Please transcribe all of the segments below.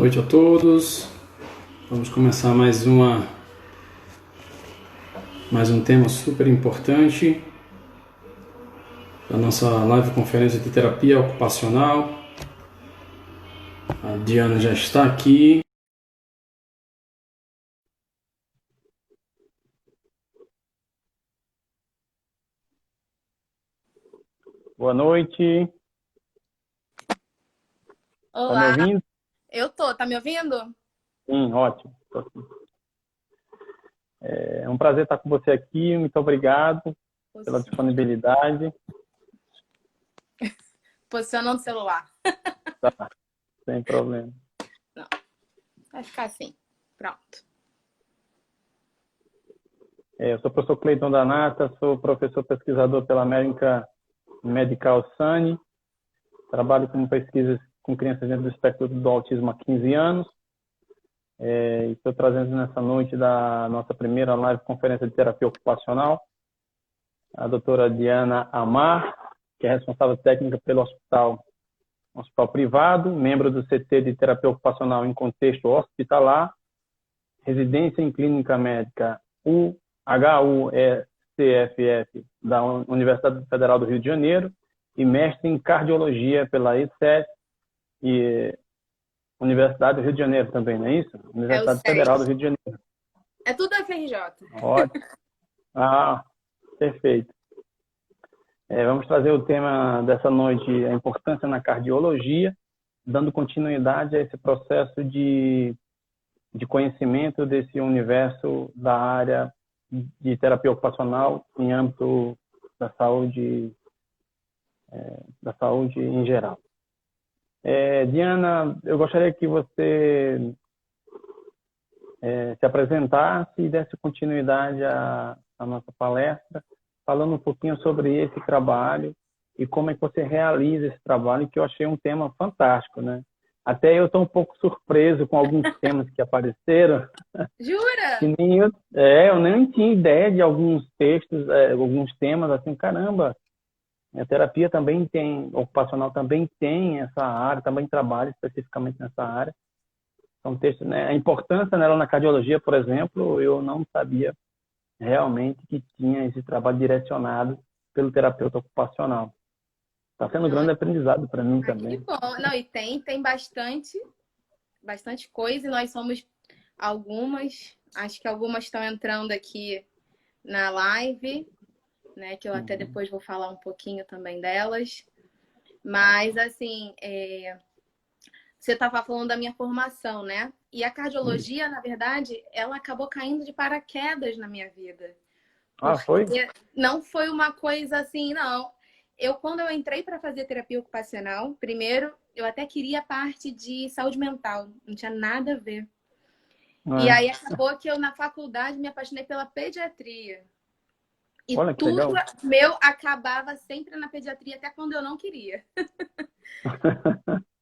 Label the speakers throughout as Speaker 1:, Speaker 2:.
Speaker 1: noite a todos. Vamos começar mais um tema super importante da nossa live conferência de terapia ocupacional. A Diana já está aqui.
Speaker 2: Boa noite. Tá me
Speaker 3: Olá,
Speaker 2: ouvindo?
Speaker 3: eu tô. Tá me ouvindo?
Speaker 2: Sim, ótimo. Tô aqui. É um prazer estar com você aqui. Muito obrigado pela disponibilidade.
Speaker 3: Posicionando o celular.
Speaker 2: Tá, sem problema.
Speaker 3: Não, vai ficar assim. Pronto.
Speaker 2: Eu sou o professor Cleiton Danata, sou professor pesquisador pela American Medical Sun. Trabalho com pesquisas com crianças dentro do espectro do autismo há 15 anos. Estou trazendo nessa noite da nossa primeira live conferência de terapia ocupacional a doutora Diana Amar, que é responsável técnica pelo hospital privado, membro do CT de terapia ocupacional em contexto hospitalar, residência em clínica médica HUCFF da Universidade Federal do Rio de Janeiro e mestre em cardiologia pela ESET e Universidade do Rio de Janeiro também, não é isso?
Speaker 3: É o
Speaker 2: Universidade Federal do
Speaker 3: 6.
Speaker 2: Rio de Janeiro.
Speaker 3: É tudo FRJ.
Speaker 2: Ótimo. Ah, perfeito. Vamos trazer o tema dessa noite, a importância na cardiologia, dando continuidade a esse processo de conhecimento desse universo da área de terapia ocupacional em âmbito da saúde em geral. Diana, eu gostaria que você se apresentasse e desse continuidade à nossa palestra, falando um pouquinho sobre esse trabalho e como é que você realiza esse trabalho, que eu achei um tema fantástico, né? Até eu estou um pouco surpreso com alguns temas que apareceram, que
Speaker 3: Jura?
Speaker 2: nem eu nem tinha ideia de alguns textos, alguns temas, assim, caramba, a terapia também tem, ocupacional também tem essa área, também trabalha especificamente nessa área. São textos, né? A importância nela na cardiologia, por exemplo, eu não sabia realmente que tinha esse trabalho direcionado pelo terapeuta ocupacional. Está sendo um
Speaker 3: Não,
Speaker 2: grande aprendizado para mim
Speaker 3: que
Speaker 2: também.
Speaker 3: bom. Não, e tem bastante coisa e nós somos algumas. Acho que algumas estão entrando aqui na live, né? Que eu até
Speaker 2: Uhum.
Speaker 3: depois vou falar um pouquinho também delas. Mas, assim, você estava falando da minha formação, né? E a cardiologia, na verdade, ela acabou caindo de paraquedas na minha vida.
Speaker 2: Ah, foi?
Speaker 3: Porque não foi uma coisa assim, não. Quando eu entrei para fazer terapia ocupacional, primeiro, eu até queria a parte de saúde mental, não tinha nada a ver. E
Speaker 2: É.
Speaker 3: aí acabou que eu, na faculdade, me apaixonei pela pediatria. E
Speaker 2: Olha que
Speaker 3: tudo
Speaker 2: legal.
Speaker 3: meu acabava sempre na pediatria, até quando eu não queria.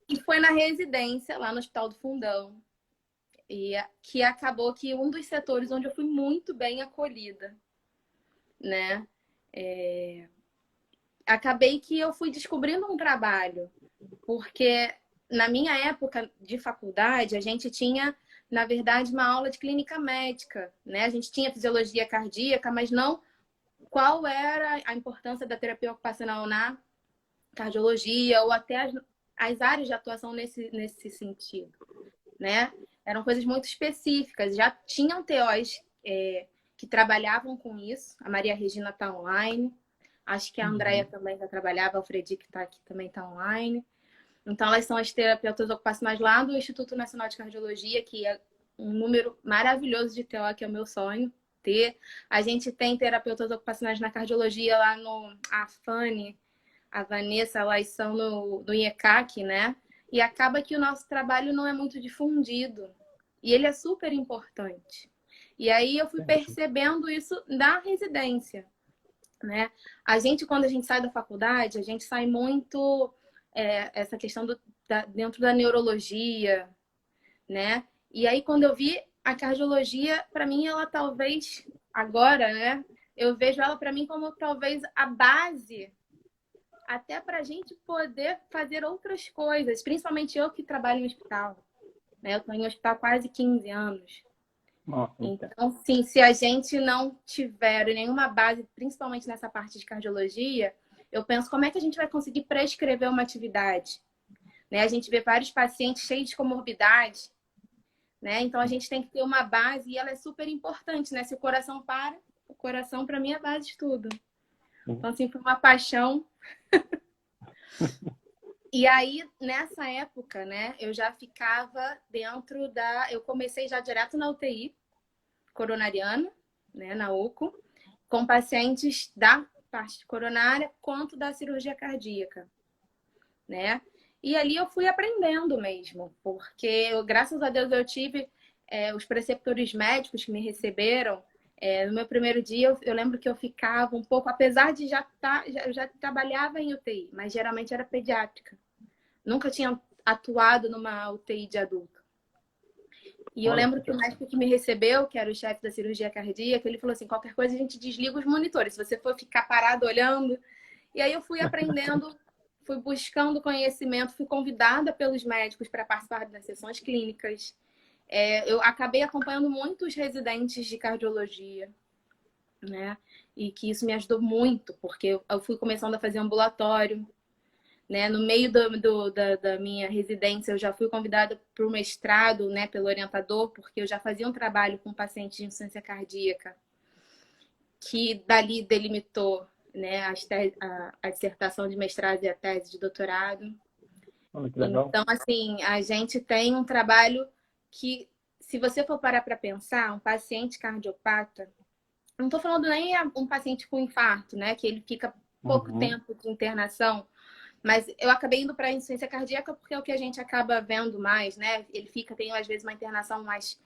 Speaker 3: E foi na residência, lá no Hospital do Fundão, que acabou que um dos setores onde eu fui muito bem acolhida, né? Acabei que eu fui descobrindo um trabalho, porque na minha época de faculdade, a gente tinha, na verdade, uma aula de clínica médica, né? A gente tinha fisiologia cardíaca, mas não qual era a importância da terapia ocupacional na cardiologia ou até as áreas de atuação nesse sentido, né? Eram coisas muito específicas. Já tinham TOs que trabalhavam com isso. A Maria Regina está online. Acho que a Andrea também já trabalhava. O Fredi, que está aqui, também está online. Então, elas são as terapeutas ocupacionais lá do Instituto Nacional de Cardiologia, que é um número maravilhoso de TO, que é o meu sonho ter. A gente tem terapeutas ocupacionais na cardiologia lá no AFANE, a Vanessa, elas são no IECAC, né? E acaba que o nosso trabalho não é muito difundido. E ele é super importante. E aí eu fui percebendo isso na residência, né? Quando a gente sai da faculdade, a gente sai muito essa questão dentro da neurologia, né? E aí quando eu vi a cardiologia, para mim ela talvez agora, né? Eu vejo ela para mim como talvez a base até para a gente poder fazer outras coisas, principalmente eu que trabalho em hospital, né? Eu estou em hospital há quase 15 anos.
Speaker 2: Nossa,
Speaker 3: Então, sim, se a gente não tiver nenhuma base, principalmente nessa parte de cardiologia, eu penso como é que a gente vai conseguir prescrever uma atividade, né? A gente vê vários pacientes cheios de comorbidade, né? Então, a gente tem que ter uma base e ela é super importante, né? Se o coração para, o coração, para mim, é a base de tudo. Então, assim, foi uma paixão. E aí, nessa época, né, eu já ficava dentro da... Eu comecei já direto na UTI coronariana, né, na UCO, com pacientes da parte coronária quanto da cirurgia cardíaca, né? E ali eu fui aprendendo mesmo, porque graças a Deus eu tive os preceptores médicos que me receberam. No meu primeiro dia, eu lembro que eu ficava um pouco, apesar de eu já trabalhava em UTI, mas geralmente era pediátrica. Nunca tinha atuado numa UTI de adulto. E eu lembro que o médico que me recebeu, que era o chefe da cirurgia cardíaca, ele falou assim, qualquer coisa a gente desliga os monitores, se você for ficar parado olhando. E aí eu fui aprendendo, fui buscando conhecimento, fui convidada pelos médicos para participar das sessões clínicas. Eu acabei acompanhando muitos residentes de cardiologia, né? E que isso me ajudou muito, porque eu fui começando a fazer ambulatório, né? No meio da minha residência, eu já fui convidada para o mestrado, né, pelo orientador, porque eu já fazia um trabalho com pacientes de insuficiência cardíaca, que dali delimitou, né, a dissertação de mestrado e a tese de doutorado.
Speaker 2: olha que legal.
Speaker 3: Então, assim, a gente tem um trabalho que, se você for parar para pensar, um paciente cardiopata, não estou falando nem um paciente com infarto, né, que ele fica pouco tempo de internação, mas eu acabei indo para a insuficiência cardíaca porque é o que a gente acaba vendo mais, né? Ele tem às vezes uma internação mais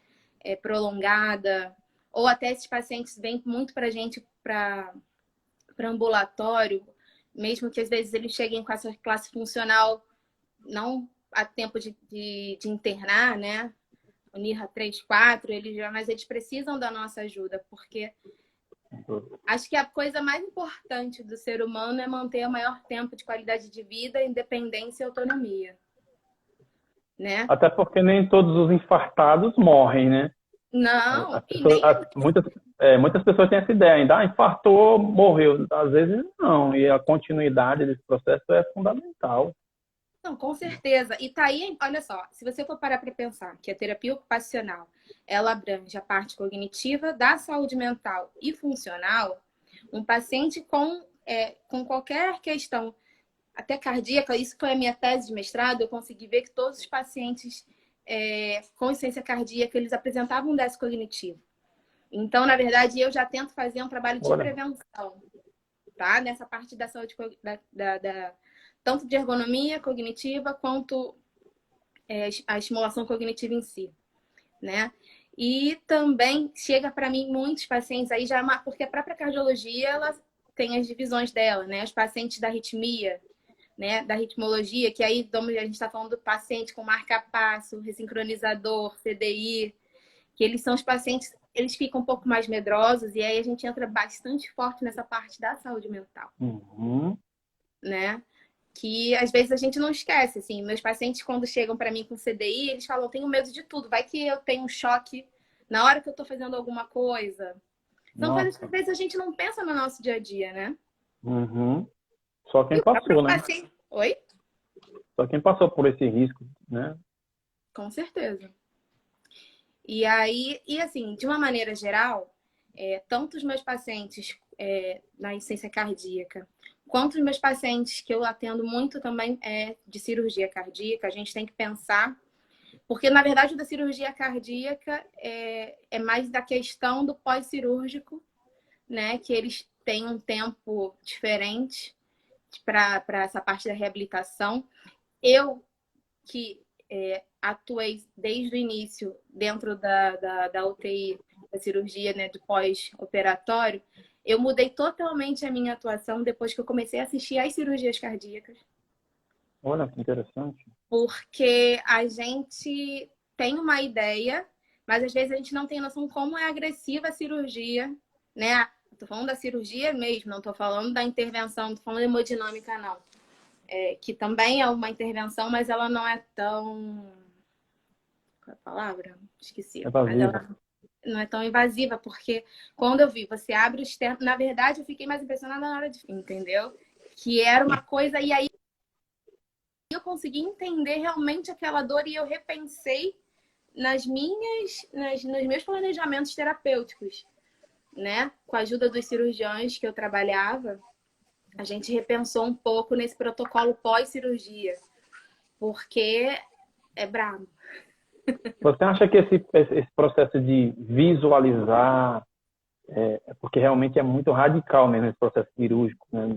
Speaker 3: prolongada, ou até esses pacientes vêm muito para a gente para ambulatório, mesmo que às vezes eles cheguem com essa classe funcional não há tempo de internar, né? O NIRA 3, 4, mas eles precisam da nossa ajuda, porque acho que a coisa mais importante do ser humano é manter o maior tempo de qualidade de vida, independência e autonomia, né?
Speaker 2: Até porque nem todos os infartados morrem, né?
Speaker 3: Não,
Speaker 2: As
Speaker 3: e
Speaker 2: pessoas,
Speaker 3: nem...
Speaker 2: muitas pessoas têm essa ideia ainda, infartou, morreu. Às vezes não, e a continuidade desse processo é fundamental.
Speaker 3: Não, com certeza. E tá aí, olha só, se você for parar para pensar que a terapia ocupacional, ela abrange a parte cognitiva da saúde mental e funcional, um paciente com qualquer questão, até cardíaca, isso foi a minha tese de mestrado, eu consegui ver que todos os pacientes com insuficiência cardíaca, eles apresentavam um déficit cognitivo. Então, na verdade, eu já tento fazer um trabalho de prevenção, tá? Nessa parte da saúde, tanto de ergonomia cognitiva, quanto a estimulação cognitiva em si, né? E também chega para mim muitos pacientes, aí já porque a própria cardiologia, ela tem as divisões dela, né? Os pacientes da arritmia, né, da ritmologia, que aí a gente está falando do paciente com marca-passo, ressincronizador, CDI, que eles são os pacientes, eles ficam um pouco mais medrosos, e aí a gente entra bastante forte nessa parte da saúde mental, né? Que às vezes a gente não esquece, assim, meus pacientes quando chegam para mim com CDI, eles falam, tenho medo de tudo, vai que eu tenho um choque na hora que eu estou fazendo alguma coisa. São coisas que às vezes a gente não pensa no nosso dia a dia, né?
Speaker 2: Só quem passou, né?
Speaker 3: Oi?
Speaker 2: Só quem passou por esse risco, né?
Speaker 3: Com certeza. E aí, e assim, de uma maneira geral, tanto os meus pacientes na insuficiência cardíaca, quanto os meus pacientes que eu atendo muito também de cirurgia cardíaca, a gente tem que pensar, porque na verdade o da cirurgia cardíaca é mais da questão do pós-cirúrgico, né? Que eles têm um tempo diferente para essa parte da reabilitação. Eu que atuei desde o início dentro da UTI, da cirurgia, né, de pós-operatório, eu mudei totalmente a minha atuação depois que eu comecei a assistir às cirurgias cardíacas.
Speaker 2: Olha que interessante.
Speaker 3: Porque a gente tem uma ideia, mas às vezes a gente não tem noção como é agressiva a cirurgia, né? Estou falando da cirurgia mesmo, não estou falando da intervenção, não estou falando de hemodinâmica, não. Que também é uma intervenção, mas ela não é tão... qual é a palavra? Esqueci.
Speaker 2: É
Speaker 3: Mas
Speaker 2: vazio.
Speaker 3: ela não é tão invasiva, porque quando eu vi, você abre o externo, na verdade eu fiquei mais impressionada na hora de, entendeu? Que era uma coisa, e aí eu consegui entender realmente aquela dor e eu repensei nos meus planejamentos terapêuticos, né? Com a ajuda dos cirurgiões que eu trabalhava, a gente repensou um pouco nesse protocolo pós-cirurgia, porque é brabo.
Speaker 2: Você acha que esse processo de visualizar, porque realmente é muito radical mesmo esse processo cirúrgico, né?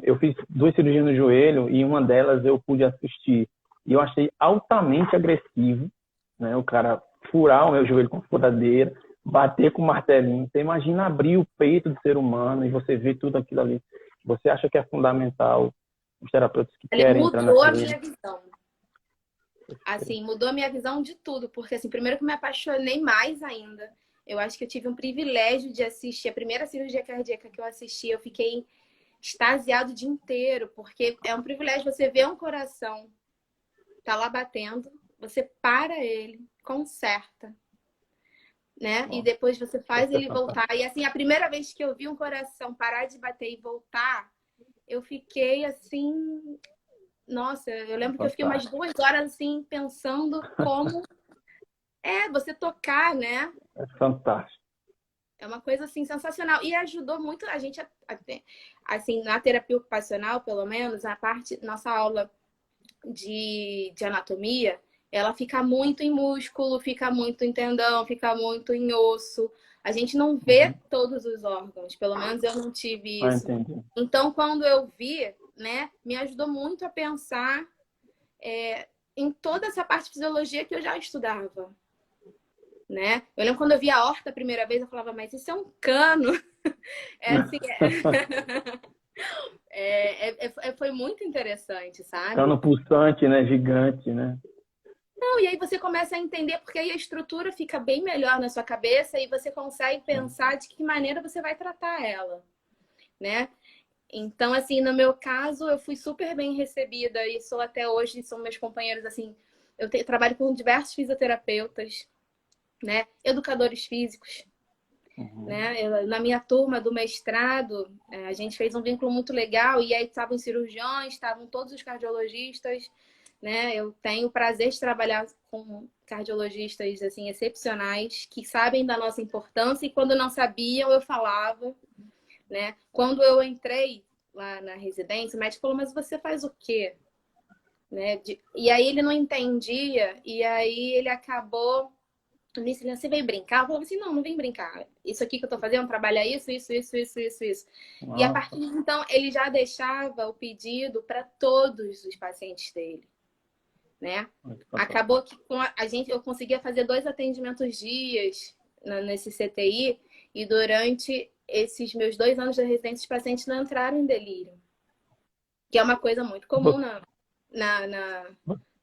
Speaker 2: Eu fiz 2 cirurgias no joelho e uma delas eu pude assistir. E eu achei altamente agressivo, né? O cara furar o meu joelho com furadeira, bater com martelinho. Você imagina abrir o peito do ser humano e você ver tudo aquilo ali. Você acha que é fundamental os terapeutas que
Speaker 3: Ele
Speaker 2: querem entrar
Speaker 3: mudou
Speaker 2: nessa
Speaker 3: a
Speaker 2: rede?
Speaker 3: minha visão. Assim, mudou a minha visão de tudo, porque assim, primeiro que eu me apaixonei mais ainda. Eu acho que eu tive um privilégio de assistir a primeira cirurgia cardíaca que eu assisti, eu fiquei extasiado o dia inteiro, porque é um privilégio você ver um coração tá lá batendo, você para ele, conserta, né? E depois você faz ele voltar. E assim, a primeira vez que eu vi um coração parar de bater e voltar, eu fiquei assim, nossa, eu lembro que eu fiquei umas 2 horas assim pensando como você tocar, né?
Speaker 2: É fantástico.
Speaker 3: É uma coisa assim sensacional e ajudou muito a gente assim, na terapia ocupacional, pelo menos, a parte nossa aula de anatomia, ela fica muito em músculo, fica muito em tendão, fica muito em osso. A gente não vê todos os órgãos, pelo menos eu não tive
Speaker 2: Ah,
Speaker 3: isso.
Speaker 2: entendi.
Speaker 3: Então, quando eu vi, né, me ajudou muito a pensar em toda essa parte de fisiologia que eu já estudava. Né? Eu lembro quando eu vi a horta a primeira vez, eu falava, mas isso é um cano. Assim, foi muito interessante, sabe?
Speaker 2: Cano pulsante, né? Gigante, né?
Speaker 3: Não, e aí você começa a entender, porque aí a estrutura fica bem melhor na sua cabeça e você consegue pensar de que maneira você vai tratar ela, né? Então, assim, no meu caso, eu fui super bem recebida e sou até hoje, são meus companheiros, assim, trabalho com diversos fisioterapeutas, né? Educadores físicos, né? Na minha turma do mestrado, a gente fez um vínculo muito legal e aí estavam os cirurgiões, estavam todos os cardiologistas, né? Eu tenho o prazer de trabalhar com cardiologistas assim excepcionais que sabem da nossa importância e quando não sabiam eu falava, né? Quando eu entrei lá na residência, o médico falou: "Mas você faz o quê?", né? E aí ele não entendia e aí ele acabou me ensinando: "Você veio brincar?". Eu falava assim: "Não, não vim brincar. Isso aqui que eu tô fazendo trabalha isso, isso, isso, isso, isso, isso". E a
Speaker 2: Nossa,
Speaker 3: partir de então ele já deixava o pedido para todos os pacientes dele, né?
Speaker 2: muito fantástico.
Speaker 3: Acabou que com a gente eu conseguia fazer 2 atendimentos dias nesse CTI e durante esses meus 2 anos de residência os pacientes não entraram em delírio, que é uma coisa muito comum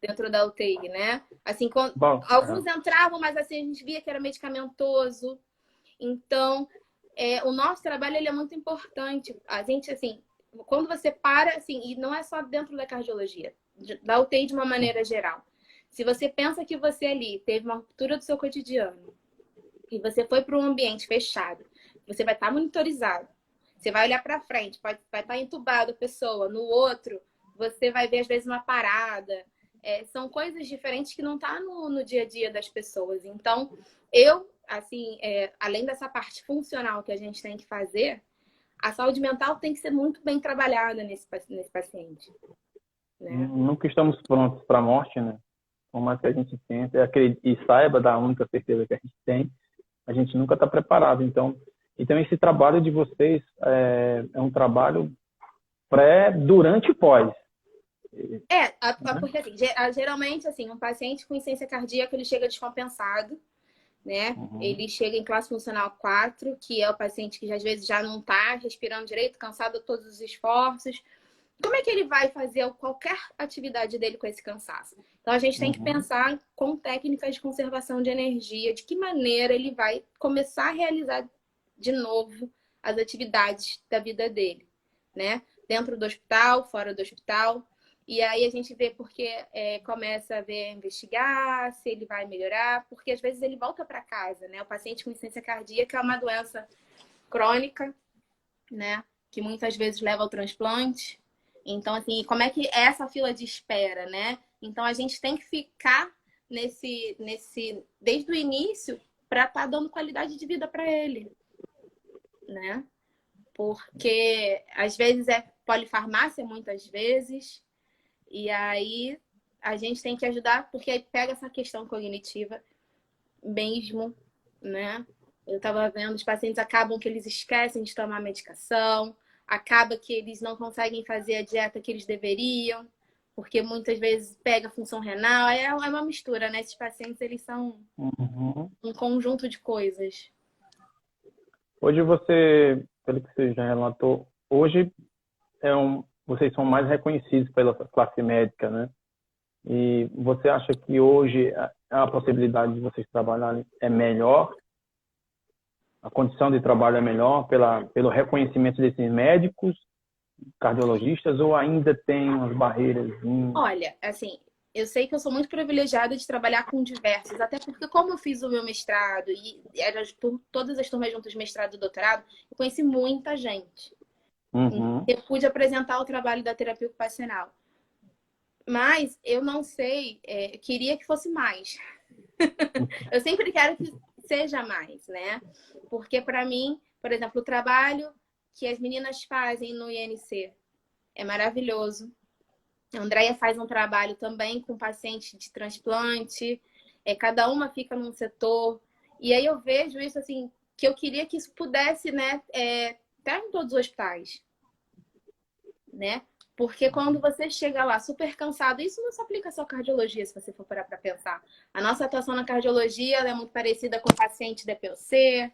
Speaker 3: dentro da UTI, né? Assim,
Speaker 2: Bom,
Speaker 3: alguns entravam, mas assim a gente via que era medicamentoso. Então, o nosso trabalho ele é muito importante. A gente, assim, quando você para, assim, e não é só dentro da cardiologia, da UTI de uma maneira geral. Se você pensa que você ali teve uma ruptura do seu cotidiano e você foi para um ambiente fechado, você vai estar monitorizado. Você vai olhar para frente, vai estar entubado a pessoa. No outro, você vai ver, às vezes, uma parada. São coisas diferentes que não estão no dia a dia das pessoas. Então, assim, além dessa parte funcional que a gente tem que fazer, a saúde mental tem que ser muito bem trabalhada nesse paciente. Né?
Speaker 2: Nunca estamos prontos para a morte, né? Por mais que a gente tente e saiba da única certeza que a gente tem, a gente nunca está preparado. Então, esse trabalho de vocês é um trabalho pré, durante e pós.
Speaker 3: Porque assim, geralmente, assim, um paciente com insuficiência cardíaca, ele chega descompensado, né? Ele chega em classe funcional 4, que é o paciente que às vezes já não está respirando direito, cansado de todos os esforços. Como é que ele vai fazer qualquer atividade dele com esse cansaço? Então, a gente tem que pensar com técnicas de conservação de energia, de que maneira ele vai começar a realizar de novo as atividades da vida dele, né? Dentro do hospital, fora do hospital. E aí a gente vê porque começa a ver, investigar se ele vai melhorar, porque às vezes ele volta para casa, né? O paciente com insuficiência cardíaca é uma doença crônica, né? Que muitas vezes leva ao transplante. Então, assim, como é que é essa fila de espera, né? Então a gente tem que ficar desde o início para estar dando qualidade de vida para ele, né? Porque às vezes é polifarmácia, muitas vezes, e aí a gente tem que ajudar, porque aí pega essa questão cognitiva mesmo, né? Eu estava vendo, os pacientes acabam que eles esquecem de tomar medicação, acaba que eles não conseguem fazer a dieta que eles deveriam, porque muitas vezes pega função renal, é uma mistura, né? Esses pacientes, eles são
Speaker 2: Uhum.
Speaker 3: um conjunto de coisas.
Speaker 2: Hoje você, pelo que você já relatou, hoje vocês são mais reconhecidos pela classe médica, né? E você acha que hoje a possibilidade de vocês trabalharem é melhor? A condição de trabalho é melhor pelo reconhecimento desses médicos, cardiologistas, ou ainda tem umas barreiras?
Speaker 3: Olha, assim, eu sei que eu sou muito privilegiada de trabalhar com diversos, até porque como eu fiz o meu mestrado e era todas as turmas juntas, mestrado e doutorado, eu conheci muita gente.
Speaker 2: Uhum.
Speaker 3: Eu pude apresentar o trabalho da terapia ocupacional. Mas eu não sei, queria que fosse mais. Eu sempre quero que seja mais, né? Porque para mim, por exemplo, o trabalho que as meninas fazem no INC é maravilhoso. A Andrea faz um trabalho também com pacientes de transplante, cada uma fica num setor. E aí eu vejo isso assim, que eu queria que isso pudesse, né, estar em todos os hospitais, né? Porque quando você chega lá super cansado, isso não se aplica só à cardiologia, se você for parar para pensar. A nossa atuação na cardiologia ela é muito parecida com paciente DPOC,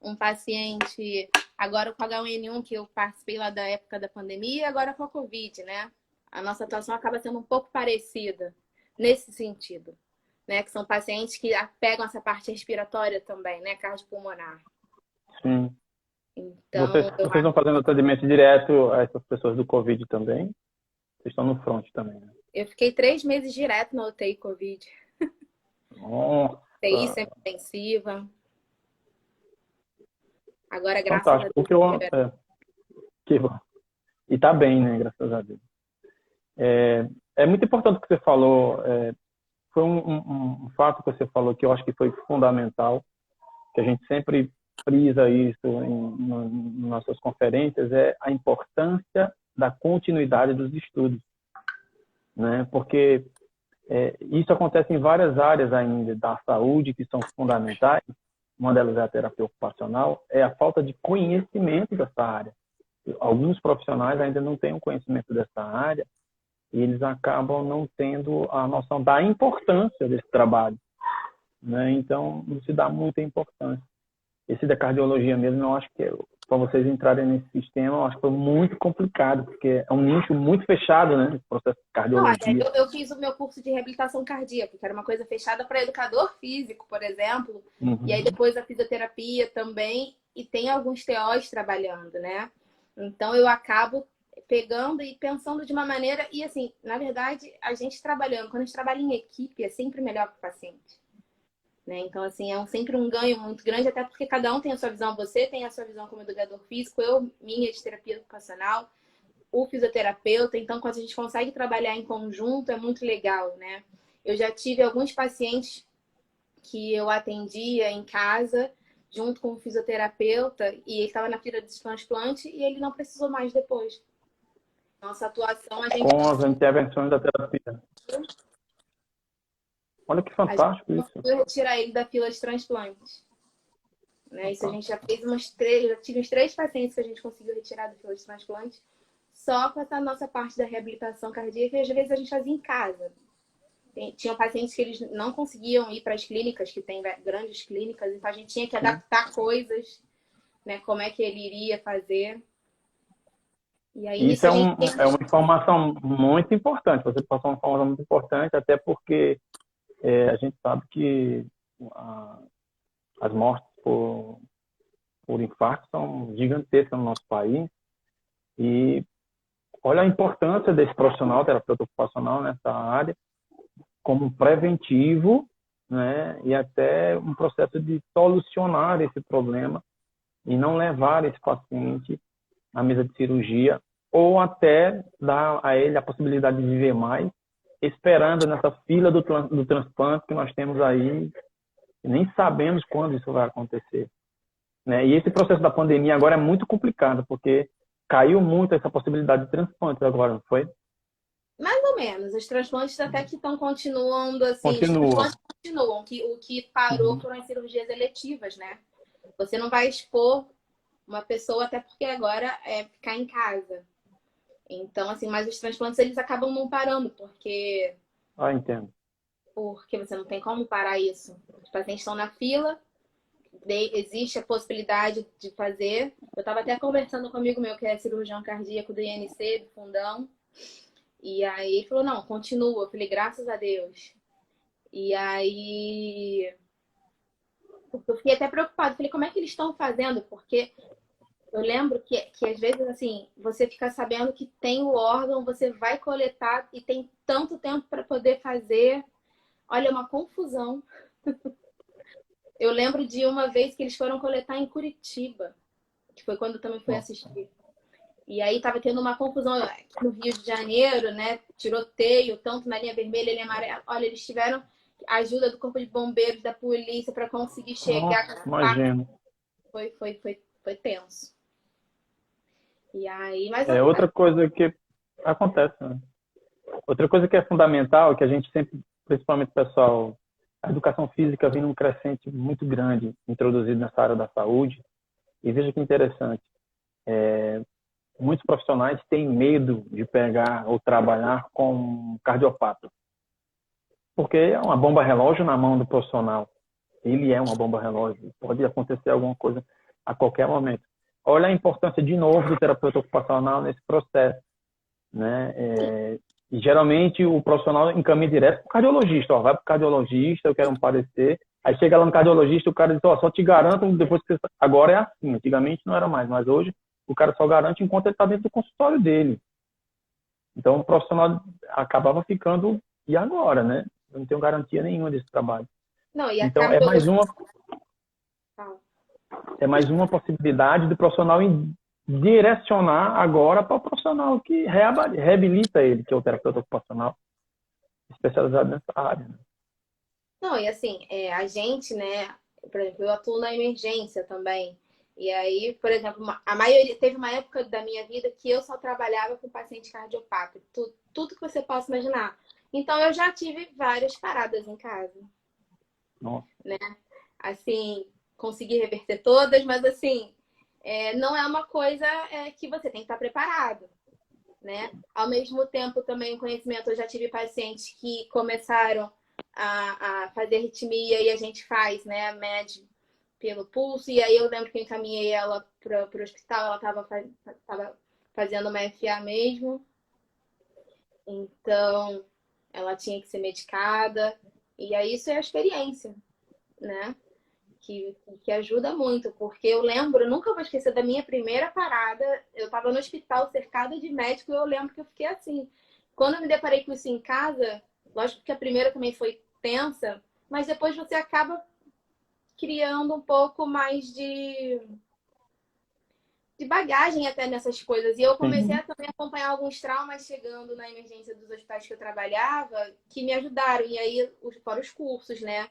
Speaker 3: um paciente agora com H1N1, que eu participei lá da época da pandemia, e agora com a Covid, né? A nossa atuação acaba sendo um pouco parecida nesse sentido, né? Que são pacientes que pegam essa parte respiratória também, né? Cardiopulmonar.
Speaker 2: Sim.
Speaker 3: Então,
Speaker 2: Vocês estão fazendo atendimento direto a essas pessoas do Covid também? Vocês estão no front também, né?
Speaker 3: eu fiquei 3 meses direto na UTI Covid.
Speaker 2: Nossa,
Speaker 3: UTI semi-intensiva. Agora, graças a
Speaker 2: fantástico.
Speaker 3: Deus,
Speaker 2: Que bom. E tá bem, né? Graças a Deus. É muito importante o que você falou. Foi um fato que você falou que eu acho que foi fundamental, que a gente sempre frisa isso nas nossas conferências, é a importância da continuidade dos estudos, né? Porque isso acontece em várias áreas ainda da saúde que são fundamentais. Uma delas é a terapia ocupacional, é a falta de conhecimento dessa área. Alguns profissionais ainda não têm o conhecimento dessa área e eles acabam não tendo a noção da importância desse trabalho, né? Então, não se dá muita importância. Esse da cardiologia mesmo, eu acho que para vocês entrarem nesse sistema, eu acho que foi muito complicado, porque é um nicho muito fechado, né? O processo de
Speaker 3: olha,
Speaker 2: cardiologia.
Speaker 3: eu fiz o meu curso de reabilitação cardíaca, que era uma coisa fechada para educador físico, por exemplo. E aí
Speaker 2: Uhum.
Speaker 3: depois a fisioterapia também, e tem alguns TOs trabalhando, né? Então eu acabo pegando e pensando de uma maneira, e assim, na verdade, a gente trabalhando, quando a gente trabalha em equipe, é sempre melhor para o paciente. Né? Então, assim, sempre um ganho muito grande, até porque cada um tem a sua visão, você tem a sua visão como educador físico, eu, minha de terapia ocupacional, o fisioterapeuta, então quando a gente consegue trabalhar em conjunto é muito legal, né? Eu já tive alguns pacientes que eu atendia em casa junto com o fisioterapeuta e ele estava na fila de transplante e ele não precisou mais depois. Nossa atuação,
Speaker 2: Com as intervenções da terapia. Olha que
Speaker 3: a gente
Speaker 2: fantástico isso.
Speaker 3: conseguiu retirar ele da fila de transplante. Né? Isso a gente já fez já tive uns 3 pacientes que a gente conseguiu retirar da fila de transplante só com essa nossa parte da reabilitação cardíaca, e às vezes a gente fazia em casa. Tinham pacientes que eles não conseguiam ir para as clínicas, que tem grandes clínicas, então a gente tinha que adaptar coisas, né? Como é que ele iria fazer. E aí
Speaker 2: Isso
Speaker 3: nisso a gente tem...
Speaker 2: é uma informação muito importante. Você passou uma informação muito importante, até porque a gente sabe que as mortes por infarto são gigantescas no nosso país e olha a importância desse profissional, terapeuta ocupacional nessa área, como um preventivo, né? E até um processo de solucionar esse problema e não levar esse paciente à mesa de cirurgia ou até dar a ele a possibilidade de viver mais, esperando nessa fila do transplante que nós temos aí, e nem sabemos quando isso vai acontecer, né? E esse processo da pandemia agora é muito complicado, porque caiu muito essa possibilidade de transplante agora, não foi?
Speaker 3: Mais ou menos. Os transplantes até que estão continuando, assim, os
Speaker 2: Continua.
Speaker 3: transplantes continuam. O que parou
Speaker 2: Uhum.
Speaker 3: foram as cirurgias eletivas, né? Você não vai expor uma pessoa, até porque agora é ficar em casa. Então, assim, mas os transplantes eles acabam não parando,
Speaker 2: Ah, entendo.
Speaker 3: porque você não tem como parar isso. Os pacientes estão na fila, existe a possibilidade de fazer. Eu estava até conversando com um amigo meu que é cirurgião cardíaco do INC, do Fundão, e aí ele falou, não, continua. Eu falei, graças a Deus. E aí eu fiquei até preocupada. Falei, como é que eles estão fazendo? Porque eu lembro que às vezes, assim, você fica sabendo que tem o órgão, você vai coletar e tem tanto tempo para poder fazer. Olha, é uma confusão. Eu lembro de uma vez que eles foram coletar em Curitiba, que foi quando eu também fui
Speaker 2: Nossa.
Speaker 3: assistir. E aí tava tendo uma confusão aqui no Rio de Janeiro, né? Tiroteio, tanto na linha vermelha e linha amarela. Olha, eles tiveram a ajuda do corpo de bombeiros, da polícia, para conseguir chegar com
Speaker 2: Nossa,
Speaker 3: as facas.
Speaker 2: imagino.
Speaker 3: Foi tenso. E aí, mas
Speaker 2: É outra coisa que acontece, né? Outra coisa que é fundamental, que a gente sempre, principalmente o pessoal, a educação física vem num crescente muito grande, introduzido nessa área da saúde. E veja que interessante, muitos profissionais têm medo de pegar ou trabalhar com cardiopata, porque é uma bomba relógio na mão do profissional. Ele é uma bomba relógio, pode acontecer alguma coisa a qualquer momento. Olha a importância de novo do terapeuta ocupacional nesse processo, né? E geralmente o profissional encaminha direto para o cardiologista, ó, vai para o cardiologista, eu quero um parecer. Aí chega lá no cardiologista, o cara diz, ó, só te garanto depois que você... Agora é assim, antigamente não era mais, mas hoje o cara só garante enquanto ele está dentro do consultório dele. Então o profissional acabava ficando, e agora, né? Eu não tenho garantia nenhuma desse trabalho.
Speaker 3: não, e a
Speaker 2: Então é mais
Speaker 3: cardiologia.
Speaker 2: uma possibilidade do profissional direcionar agora para o profissional que reabilita ele, que é o terapeuta ocupacional especializado nessa área, né?
Speaker 3: Não, e assim, a gente, né? Por exemplo, eu atuo na emergência também. E aí, por exemplo, a maioria teve uma época da minha vida que eu só trabalhava com paciente cardiopata, tudo que você possa imaginar. Então eu já tive várias paradas em casa,
Speaker 2: Nossa.
Speaker 3: né? Assim, consegui reverter todas, mas assim, não é uma coisa que você tem que estar preparado, né? Ao mesmo tempo, também o conhecimento, eu já tive pacientes que começaram a fazer arritmia e a gente faz, né, a MED pelo pulso, e aí eu lembro que eu encaminhei ela para o hospital, ela estava fazendo uma FA mesmo, então ela tinha que ser medicada, e aí isso é a experiência, né? Que ajuda muito, porque eu lembro, nunca vou esquecer da minha primeira parada. Eu estava no hospital cercada de médico e eu lembro que eu fiquei assim. Quando eu me deparei com isso em casa, lógico que a primeira também foi tensa, mas depois você acaba criando um pouco mais de bagagem até nessas coisas. E eu comecei
Speaker 2: Sim.
Speaker 3: a também acompanhar alguns traumas chegando na emergência dos hospitais que eu trabalhava, que me ajudaram. E aí, fora os cursos, né?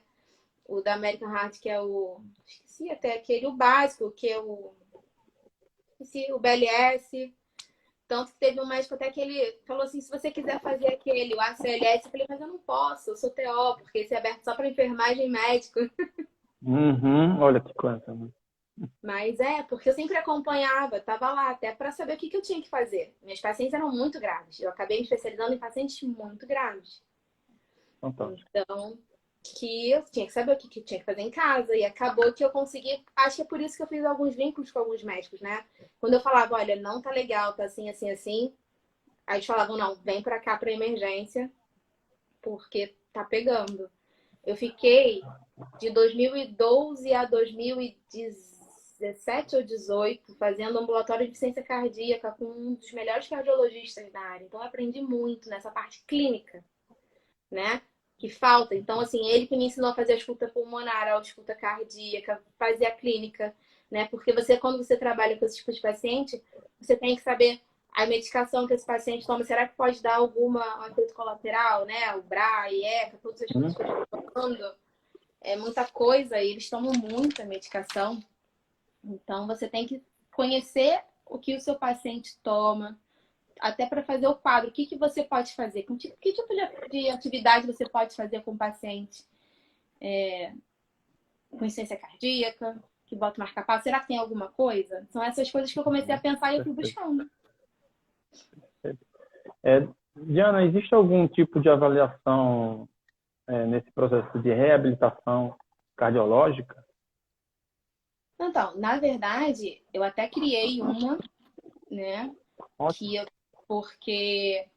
Speaker 3: O da American Heart, que é o... Esqueci até aquele, o básico, que é o... Esqueci, o BLS. Tanto que teve um médico até que ele falou assim, se você quiser fazer aquele, o ACLS, eu falei, mas eu não posso, eu sou TO, porque esse é aberto só para enfermagem e médico.
Speaker 2: Uhum. Olha que coisa, né?
Speaker 3: Mas porque eu sempre acompanhava, estava lá até para saber o que eu tinha que fazer. Minhas pacientes eram muito graves. Eu acabei me especializando em pacientes muito graves.
Speaker 2: Fantástico.
Speaker 3: Então, que eu tinha que saber o que eu tinha que fazer em casa. E acabou que eu consegui. Acho que é por isso que eu fiz alguns vínculos com alguns médicos, né? Quando eu falava, olha, não tá legal, tá assim, assim, assim. Aí eles falavam, não, vem pra cá pra emergência, porque tá pegando. Eu fiquei de 2012 a 2017, 17 ou 18 fazendo ambulatório de ciência cardíaca com um dos melhores cardiologistas da área. Então, eu aprendi muito nessa parte clínica, né? Que falta. Então, assim, ele que me ensinou a fazer a escuta pulmonar, a escuta cardíaca, fazer a clínica, né? Porque você, quando você trabalha com esse tipo de paciente, você tem que saber a medicação que esse paciente toma, será que pode dar alguma efeito colateral, né? O BRA, IECA, todas as coisas que eu estou falando. É muita coisa e eles tomam muita medicação. Então, você tem que conhecer o que o seu paciente toma, até para fazer o quadro. O que, que você pode fazer? Que tipo de atividade você pode fazer com o paciente com insuficiência cardíaca, que bota o marca-passo? Será que tem alguma coisa? São essas coisas que eu comecei a pensar e eu fui buscando.
Speaker 2: Diana, existe algum tipo de avaliação nesse processo de reabilitação cardiológica?
Speaker 3: Então, na verdade, eu até criei uma, né? Porque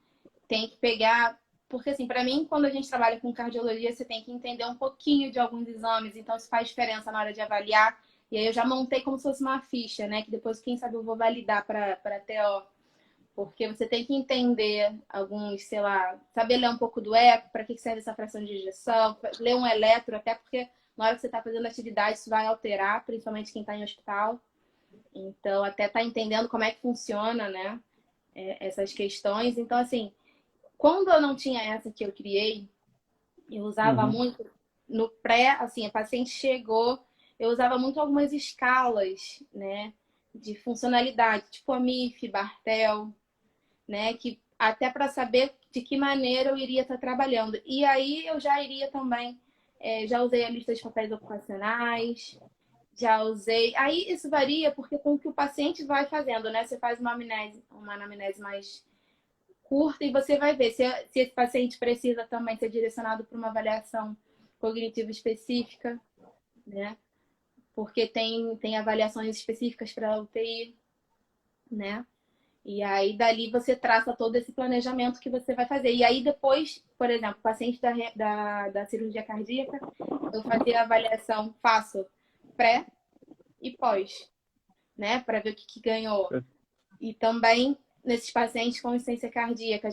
Speaker 3: tem que pegar. Porque, assim, para mim, quando a gente trabalha com cardiologia, você tem que entender um pouquinho de alguns exames, então isso faz diferença na hora de avaliar. E aí eu já montei como se fosse uma ficha, né? Que depois, quem sabe, eu vou validar para a TO. Porque você tem que entender alguns, sei lá, saber ler um pouco do eco, para que serve essa fração de ejeção, ler um eletro, até porque na hora que você está fazendo atividade, isso vai alterar, principalmente quem está em hospital. Então, até tá entendendo como é que funciona, né? Essas questões. Então, assim, quando eu não tinha essa que eu criei, eu usava muito no pré, assim, a paciente chegou, eu usava muito algumas escalas, né? De funcionalidade, tipo a MIF, Bartel, né? Que até para saber de que maneira eu iria estar trabalhando. E aí eu já iria também, já usei a lista de papéis ocupacionais, já usei. Aí isso varia porque com o que o paciente vai fazendo, né? Você faz uma anamnese mais curta e você vai ver se esse paciente precisa também ser direcionado para uma avaliação cognitiva específica, né? Porque tem avaliações específicas para a UTI, né? E aí, dali, você traça todo esse planejamento que você vai fazer. E aí, depois, por exemplo, paciente da cirurgia cardíaca, eu fazia a avaliação, faço pré e pós, né? Para ver o que ganhou. E também, nesses pacientes com insuficiência cardíaca,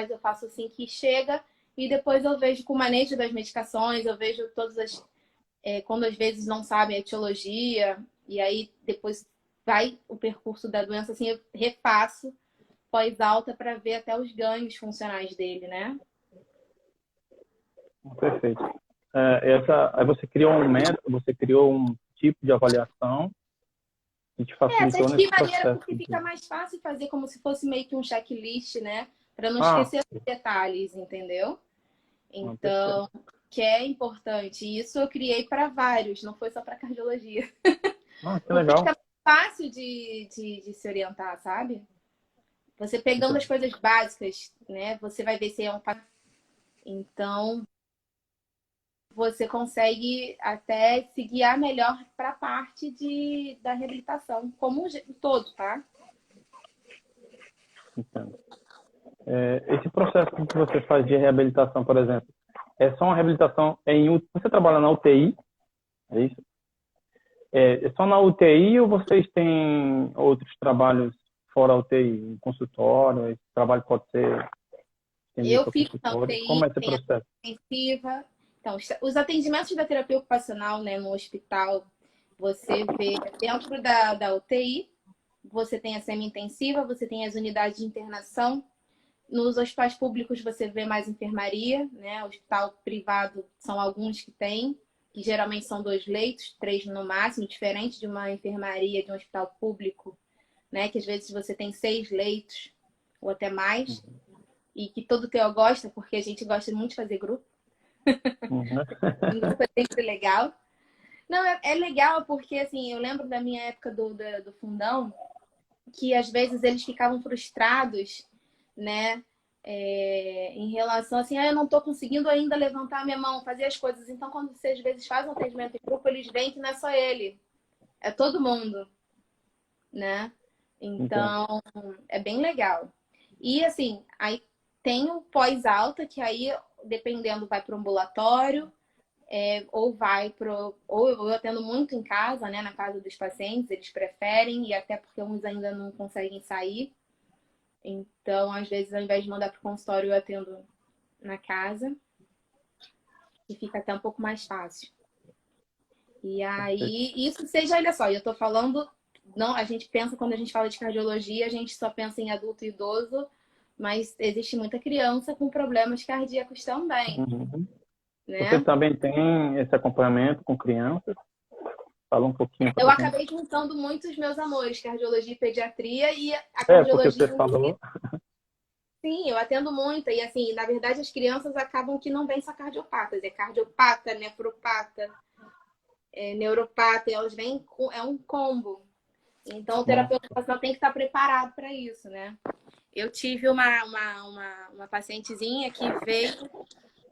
Speaker 3: eu faço assim que chega e depois eu vejo com o manejo das medicações, eu vejo todas as... quando às vezes não sabem a etiologia, e aí depois vai o percurso da doença, assim, eu repasso pós-alta para ver até os ganhos funcionais dele, né?
Speaker 2: Perfeito. Aí você criou um método, você criou um tipo de avaliação que te facilitou
Speaker 3: de
Speaker 2: nesse
Speaker 3: que maneira
Speaker 2: processo.
Speaker 3: porque fica mais fácil fazer como se fosse meio que um checklist, né? Para não esquecer os detalhes, entendeu? Então, que é importante. E isso eu criei para vários, não foi só para cardiologia.
Speaker 2: Que legal.
Speaker 3: Fica fácil de se orientar, sabe? Você pegando as coisas básicas, né? Você vai ver se é um... Então, você consegue até se guiar melhor para a parte da reabilitação, como um todo, tá?
Speaker 2: Entendo. Esse processo que você faz de reabilitação, por exemplo, é só uma reabilitação você trabalha na UTI, é isso? É só na UTI ou vocês têm outros trabalhos fora a UTI, um consultório? Esse trabalho pode ser
Speaker 3: Eu fico na UTI,
Speaker 2: como é esse processo?
Speaker 3: intensiva. Então, os atendimentos da terapia ocupacional, né, no hospital, você vê dentro da UTI, você tem a semi-intensiva, você tem as unidades de internação. Nos hospitais públicos você vê mais enfermaria, né? O hospital privado são alguns que tem, que geralmente são 2 leitos, 3 no máximo, diferente de uma enfermaria de um hospital público, né? Que às vezes você tem 6 leitos ou até mais. E que todo TO gosta, porque a gente gosta muito de fazer grupo. Em grupo é sempre legal. Não, é legal porque, assim, eu lembro da minha época do fundão, que às vezes eles ficavam frustrados, né? Em relação assim, eu não estou conseguindo ainda levantar a minha mão, fazer as coisas. Então, quando você às vezes faz um atendimento em grupo, eles veem que não é só ele, é todo mundo, né? Então, é bem legal. E assim, aí tem o pós-alta, que aí, dependendo, vai para o ambulatório. ou eu atendo muito em casa, né, na casa dos pacientes, eles preferem, e até porque uns ainda não conseguem sair. Então, às vezes, ao invés de mandar para o consultório, eu atendo na casa, e fica até um pouco mais fácil. E aí, isso seja, olha só, eu tô falando, não, a gente pensa, quando a gente fala de cardiologia, a gente só pensa em adulto e idoso, mas existe muita criança com problemas cardíacos também,
Speaker 2: Uhum. Você
Speaker 3: né?
Speaker 2: também tem esse acompanhamento com crianças? Fala um pouquinho
Speaker 3: Eu
Speaker 2: para gente.
Speaker 3: acabei juntando muitos meus amores, cardiologia e pediatria, e a
Speaker 2: Porque
Speaker 3: cardiologia
Speaker 2: você
Speaker 3: em si,
Speaker 2: falou.
Speaker 3: sim, eu atendo muito, e assim, na verdade as crianças acabam que não vêm só cardiopatas, é cardiopata, nefropata, neuropata, elas vêm com, é um combo. Então o terapeuta ocupacional tem que estar preparado para isso, né? Eu tive uma pacientezinha que veio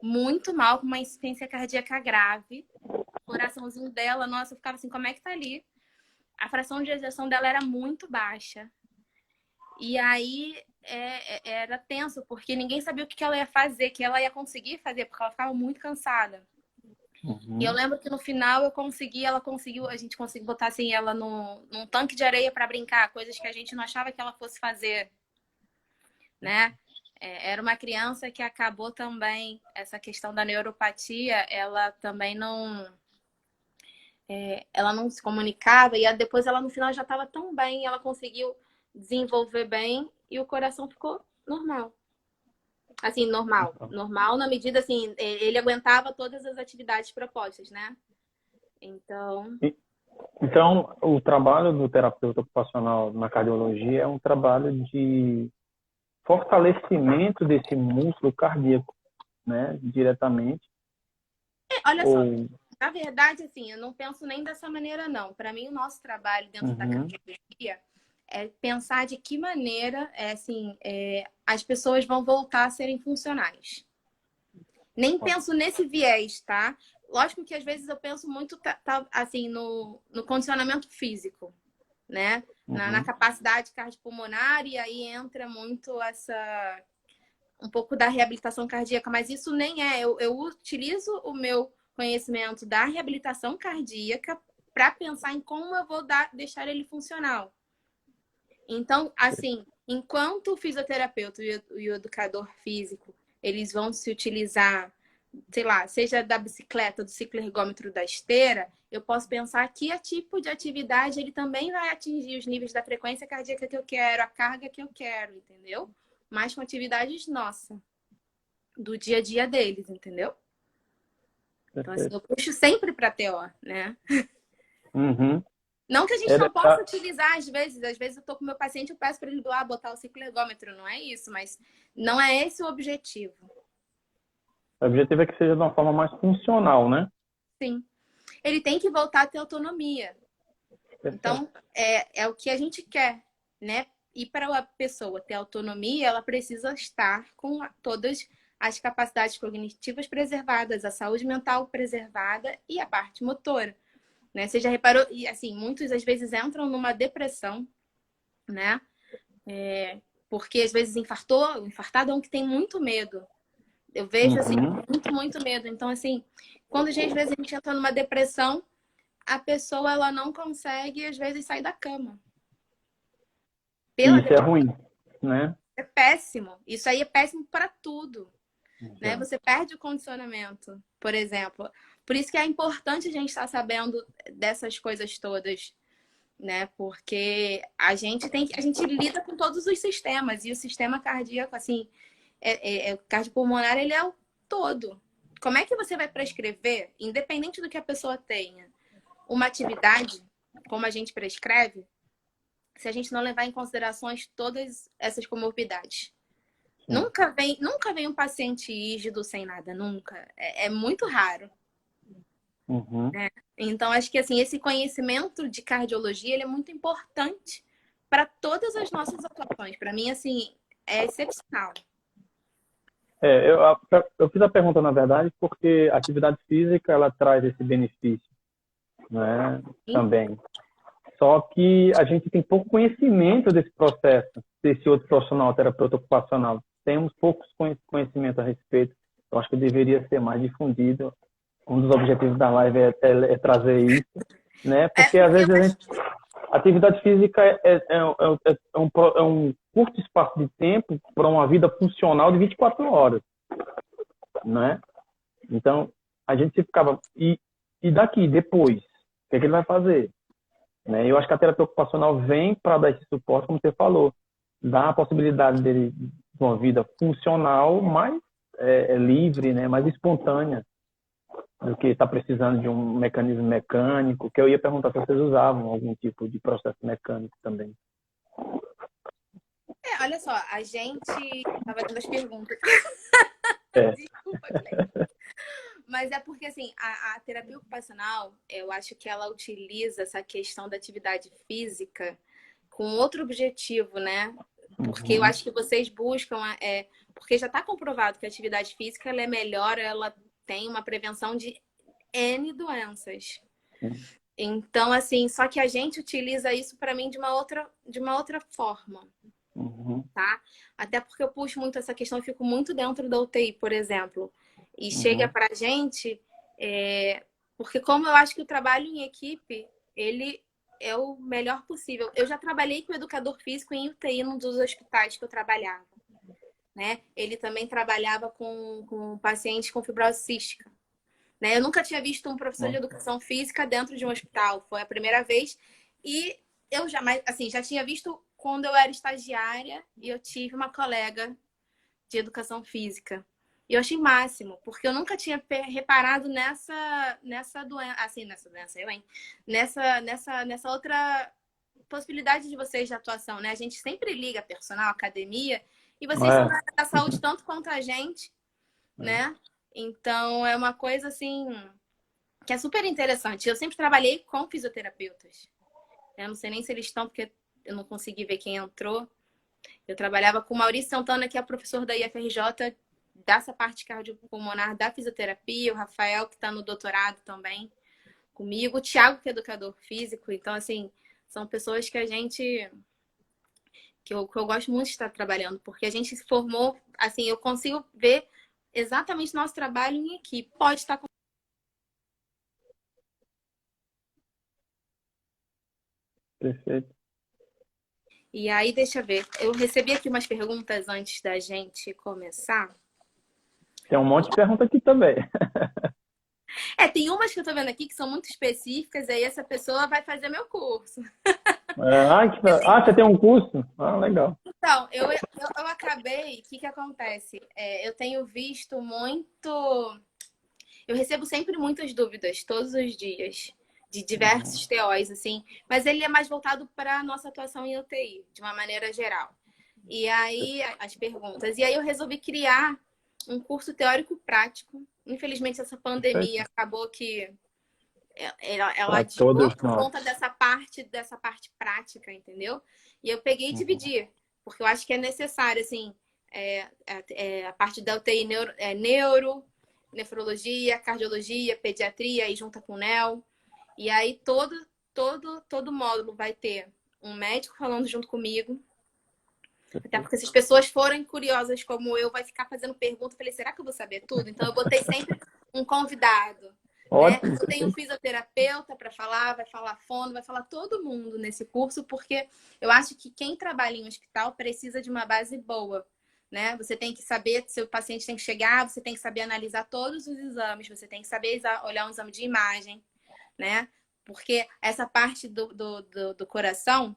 Speaker 3: muito mal, com uma insuficiência cardíaca grave. O coraçãozinho dela, nossa, eu ficava assim, como é que tá ali? A fração de ejeção dela era muito baixa. E aí era tenso, porque ninguém sabia o que ela ia fazer, que ela ia conseguir fazer, porque ela ficava muito cansada. E eu lembro que no final a gente conseguiu botar assim, ela num tanque de areia para brincar, coisas que a gente não achava que ela fosse fazer, né? Era uma criança que acabou também, essa questão da neuropatia, ela não se comunicava, e depois ela no final já estava tão bem, ela conseguiu desenvolver bem e o coração ficou normal. Assim, normal. Normal na medida, assim, ele aguentava todas as atividades propostas, né? Então,
Speaker 2: Então, o trabalho do terapeuta ocupacional na cardiologia é um trabalho de fortalecimento desse músculo cardíaco, né? Diretamente.
Speaker 3: olha só,
Speaker 2: Ou...
Speaker 3: na verdade, assim, eu não penso nem dessa maneira, não. Para mim, o nosso trabalho dentro da
Speaker 2: Uhum.
Speaker 3: cardiologia é pensar de que maneira, as pessoas vão voltar a serem funcionais. Nem penso nesse viés, tá? Lógico que às vezes eu penso muito assim no condicionamento físico, né? Na capacidade cardiopulmonar, e aí entra muito um pouco da reabilitação cardíaca, mas isso nem é. Eu utilizo o meu conhecimento da reabilitação cardíaca para pensar em como eu vou deixar ele funcional. Então, assim, enquanto o fisioterapeuta e o educador físico, eles vão se utilizar, sei lá, seja da bicicleta, do ciclo-ergômetro, da esteira, eu posso pensar que tipo de atividade ele também vai atingir os níveis da frequência cardíaca que eu quero, a carga que eu quero, entendeu? Mas com atividades nossas, do dia a dia deles, entendeu? Então, assim, eu puxo sempre para TO, né?
Speaker 2: Uhum.
Speaker 3: Não que a gente não possa utilizar, às vezes eu tô com meu paciente, eu peço para ele botar o ciclo-ergômetro, não é isso, mas não é esse o objetivo.
Speaker 2: O objetivo é que seja de uma forma mais funcional, né?
Speaker 3: Sim. Ele tem que voltar a ter autonomia. Então, é o que a gente quer, né? E para a pessoa ter autonomia, ela precisa estar com todas as capacidades cognitivas preservadas, a saúde mental preservada e a parte motora, né? Você já reparou? E assim, muitos às vezes entram numa depressão, né? Porque às vezes infartado é um que tem muito medo. Eu vejo assim, muito medo. Então, assim, quando às vezes a gente entra numa depressão, a pessoa ela não consegue, às vezes, sair da cama.
Speaker 2: E isso é ruim, né?
Speaker 3: É péssimo. Isso aí é péssimo para tudo. Né? Você perde o condicionamento, por exemplo. Por isso que é importante a gente estar sabendo dessas coisas todas, né? Porque a gente lida com todos os sistemas, e o sistema cardíaco, assim, cardiopulmonar, ele é o todo. Como é que você vai prescrever, independente do que a pessoa tenha, uma atividade, como a gente prescreve, se a gente não levar em considerações todas essas comorbidades? Nunca vem um paciente rígido sem nada, nunca. É muito raro. Né? Então, acho que assim, esse conhecimento de cardiologia ele é muito importante para todas as nossas atuações. Para mim, assim, é excepcional.
Speaker 2: Eu fiz a pergunta, na verdade, porque a atividade física ela traz esse benefício, né? Também. Só que a gente tem pouco conhecimento desse processo, desse outro profissional, terapeuta ocupacional. Temos poucos conhecimento a respeito. Eu acho que deveria ser mais difundido Um dos objetivos da live é trazer isso, né? Porque às
Speaker 3: Porque
Speaker 2: vezes a atividade física é um curto espaço de tempo para uma vida funcional de 24 horas, né? Então, a gente se ficava... E daqui, depois? O que é que ele vai fazer? Né? Eu acho que a terapia ocupacional vem para dar esse suporte, como você falou, dar a possibilidade dele de uma vida funcional mais livre, né? Mais espontânea do que está precisando de um mecanismo mecânico, que eu ia perguntar se vocês usavam algum tipo de processo mecânico também.
Speaker 3: olha só, a gente estava dando as perguntas.
Speaker 2: É.
Speaker 3: Desculpa, Cleiton. Mas é porque, assim, a terapia ocupacional, eu acho que ela utiliza essa questão da atividade física com outro objetivo, né? Porque eu acho que vocês buscam... porque já está comprovado que a atividade física ela é melhor, ela tem uma prevenção de N doenças. Então, assim, só que a gente utiliza isso para mim de uma outra forma. Tá? Até porque eu puxo muito essa questão, eu fico muito dentro da UTI, por exemplo. E chega pra gente, porque como eu acho que o trabalho em equipe, ele é o melhor possível. Eu já trabalhei com educador físico em UTI num dos hospitais que eu trabalhava. Né? Ele também trabalhava com pacientes com fibrose cística. Né? Eu nunca tinha visto um professor de educação física dentro de um hospital. Foi a primeira vez. E eu jamais, assim, já tinha visto quando eu era estagiária e eu tive uma colega de educação física. E eu achei máximo, porque eu nunca tinha reparado nessa doença, assim, nessa doença, nessa outra possibilidade de vocês de atuação, né? A gente sempre liga personal, academia, e vocês são da saúde tanto quanto a gente, né? Então, é uma coisa, assim, que é super interessante. Eu sempre trabalhei com fisioterapeutas. Eu não sei nem se eles estão, porque eu não consegui ver quem entrou. Eu trabalhava com o Maurício Santana, que é professor da IFRJ, dessa parte cardiopulmonar da fisioterapia, o Rafael, que está no doutorado também comigo, o Thiago, que é educador físico. Então, assim, são pessoas que eu gosto muito de estar trabalhando, porque a gente se formou, assim, eu consigo ver exatamente nosso trabalho em equipe. Pode estar com...
Speaker 2: Perfeito.
Speaker 3: E aí, deixa eu ver. Eu recebi aqui umas perguntas antes da gente começar.
Speaker 2: Tem um monte de pergunta aqui também.
Speaker 3: Tem umas que eu tô vendo aqui que são muito específicas, aí essa pessoa vai fazer meu curso.
Speaker 2: Você tem um curso? Legal.
Speaker 3: Então, eu acabei, o que acontece? Eu tenho visto muito... Eu recebo sempre muitas dúvidas, todos os dias, de diversos TOs, assim, mas ele é mais voltado para a nossa atuação em UTI, de uma maneira geral. E aí, as perguntas. E aí eu resolvi criar um curso teórico-prático. Infelizmente, essa pandemia acabou que ela adiou por conta dessa parte prática, entendeu? E eu peguei e dividi, porque eu acho que é necessário, assim, a parte da UTI nefrologia, cardiologia, pediatria, e junta com o NEL. E aí todo módulo vai ter um médico falando junto comigo. Até porque se as pessoas forem curiosas como eu, vai ficar fazendo pergunta. Eu falei, será que eu vou saber tudo? Então eu botei sempre um convidado. Né? Eu tenho um fisioterapeuta para falar, vai falar fono, vai falar todo mundo nesse curso, porque eu acho que quem trabalha em um hospital precisa de uma base boa. Né? Você tem que saber, seu paciente tem que chegar, você tem que saber analisar todos os exames, você tem que saber olhar um exame de imagem, né? Porque essa parte do coração,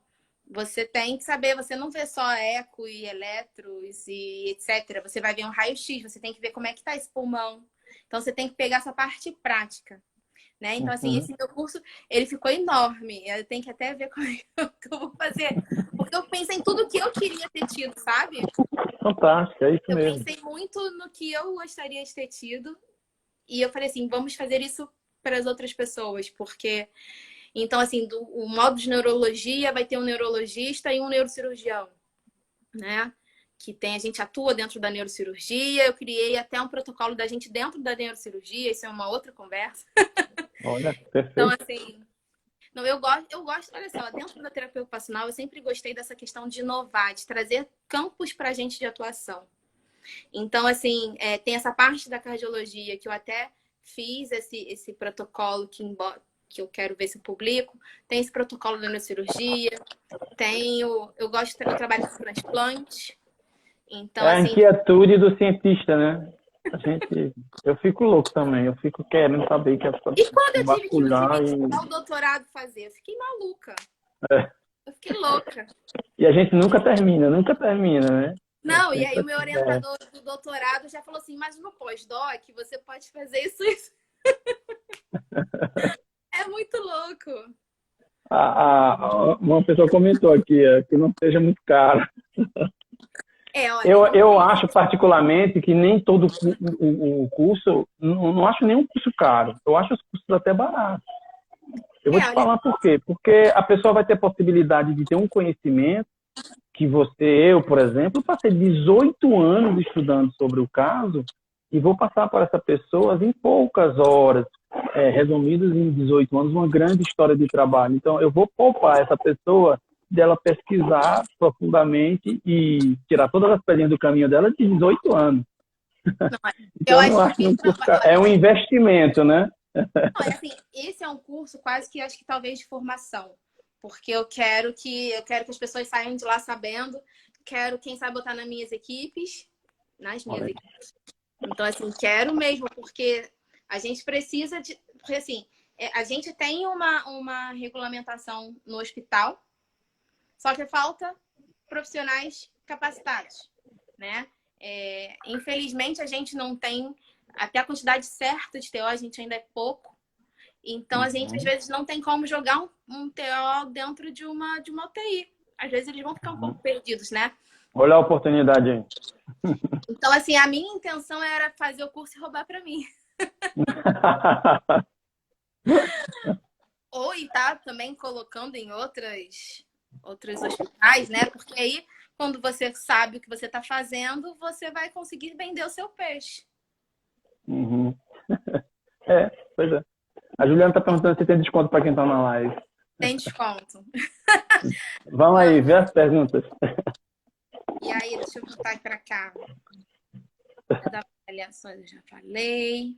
Speaker 3: você tem que saber, você não vê só eco e eletros e etc. Você vai ver um raio-x, você tem que ver como é que tá esse pulmão. Então, você tem que pegar essa parte prática. Né? Então, assim, esse meu curso, ele ficou enorme. Eu tenho que até ver como é que eu vou fazer. Porque eu pensei em tudo que eu queria ter tido, sabe?
Speaker 2: Fantástico, é isso
Speaker 3: eu
Speaker 2: mesmo.
Speaker 3: Eu pensei muito no que eu gostaria de ter tido. E eu falei assim, vamos fazer isso para as outras pessoas. Porque, então, assim, o modo de neurologia vai ter um neurologista e um neurocirurgião, né? A gente atua dentro da neurocirurgia. Eu criei até um protocolo da gente dentro da neurocirurgia. Isso é uma outra conversa.
Speaker 2: Olha, perfeito.
Speaker 3: Então, assim, não, eu gosto, olha só, dentro da terapia ocupacional, eu sempre gostei dessa questão de inovar, de trazer campos para a gente de atuação. Então, assim, tem essa parte da cardiologia que eu até fiz esse protocolo que eu quero ver se eu publico. Tem esse protocolo da neurocirurgia. Eu gosto de trabalhar com transplante. Então,
Speaker 2: É a
Speaker 3: assim,
Speaker 2: inquietude do cientista, né? Eu fico louco também, eu fico querendo saber que as
Speaker 3: e quando eu tive que
Speaker 2: vasculhar
Speaker 3: tirar o doutorado fazer, eu fiquei maluca.
Speaker 2: é.
Speaker 3: Eu fiquei louca.
Speaker 2: E a gente nunca termina, né?
Speaker 3: Não, e aí
Speaker 2: Sempre
Speaker 3: o meu orientador do doutorado já falou assim, mas no pós-doc você pode fazer isso, isso. É muito louco.
Speaker 2: Uma pessoa comentou aqui que não seja muito caro.
Speaker 3: Olha,
Speaker 2: Eu acho particularmente que nem todo o curso, não acho nenhum curso caro. Eu acho os cursos até baratos. Eu vou te
Speaker 3: olha,
Speaker 2: falar por quê. Porque a pessoa vai ter possibilidade de ter um conhecimento que eu, por exemplo, passei 18 anos estudando sobre o caso e vou passar para essa pessoa em poucas horas, resumidas em 18 anos, uma grande história de trabalho. Então, eu vou poupar essa pessoa dela pesquisar profundamente e tirar todas as pedrinhas do caminho dela de 18 anos. Então, eu não acho que é um investimento, né?
Speaker 3: Não, assim, esse é um curso quase que acho que talvez de formação. Porque eu quero que as pessoas saiam de lá sabendo, quero, quem sabe, botar nas minhas equipes. Então, assim, quero mesmo, porque a gente precisa de. Porque, assim, a gente tem uma regulamentação no hospital, só que falta profissionais capacitados, né? Infelizmente, a gente não tem, até a quantidade certa de TO, a gente ainda é pouco. Então, a gente, às vezes, não tem como jogar um TO dentro de uma UTI. Às vezes, eles vão ficar um pouco perdidos, né?
Speaker 2: Olha a oportunidade aí.
Speaker 3: Então, assim, a minha intenção era fazer o curso e roubar para mim. Ou e tá também colocando em outros hospitais, né? Porque aí, quando você sabe o que você está fazendo, você vai conseguir vender o seu peixe.
Speaker 2: Uhum. Pois é. A Juliana está perguntando se tem desconto para quem está na live.
Speaker 3: Tem desconto.
Speaker 2: Vamos aí, ver as perguntas.
Speaker 3: E aí, deixa eu voltar para cá. Das avaliações eu já falei.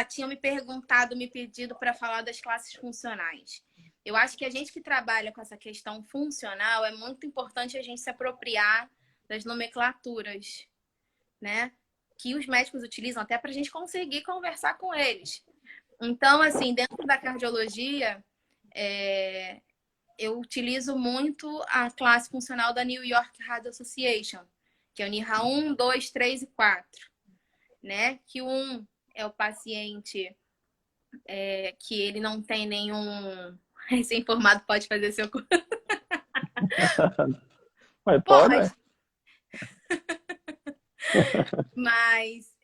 Speaker 3: Tinham me pedido para falar das classes funcionais. Eu acho que a gente que trabalha com essa questão funcional é muito importante a gente se apropriar das nomenclaturas, né? Que os médicos utilizam até para a gente conseguir conversar com eles. Então, assim, dentro da cardiologia, eu utilizo muito a classe funcional da New York Heart Association, que é o NYHA 1, 2, 3 e 4, né? Que o 1 é o paciente que ele não tem nenhum recém-formado pode fazer seu curso.
Speaker 2: Pode.
Speaker 3: Mas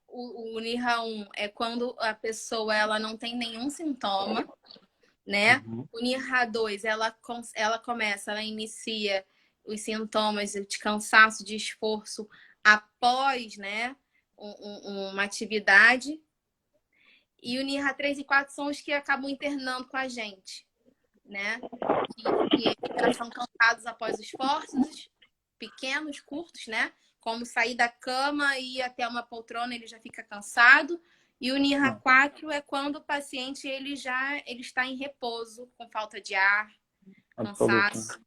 Speaker 3: o NYHA 1 é quando a pessoa ela não tem nenhum sintoma, né?
Speaker 2: Uhum.
Speaker 3: O NYHA 2 ela inicia os sintomas de cansaço, de esforço após, né, uma atividade. E o NYHA 3 e 4 são os que acabam internando com a gente, né? Que já são cansados após esforços pequenos, curtos, né? Como sair da cama e ir até uma poltrona, ele já fica cansado. E o NYHA 4 é quando o paciente ele está em repouso, com falta de ar, cansaço.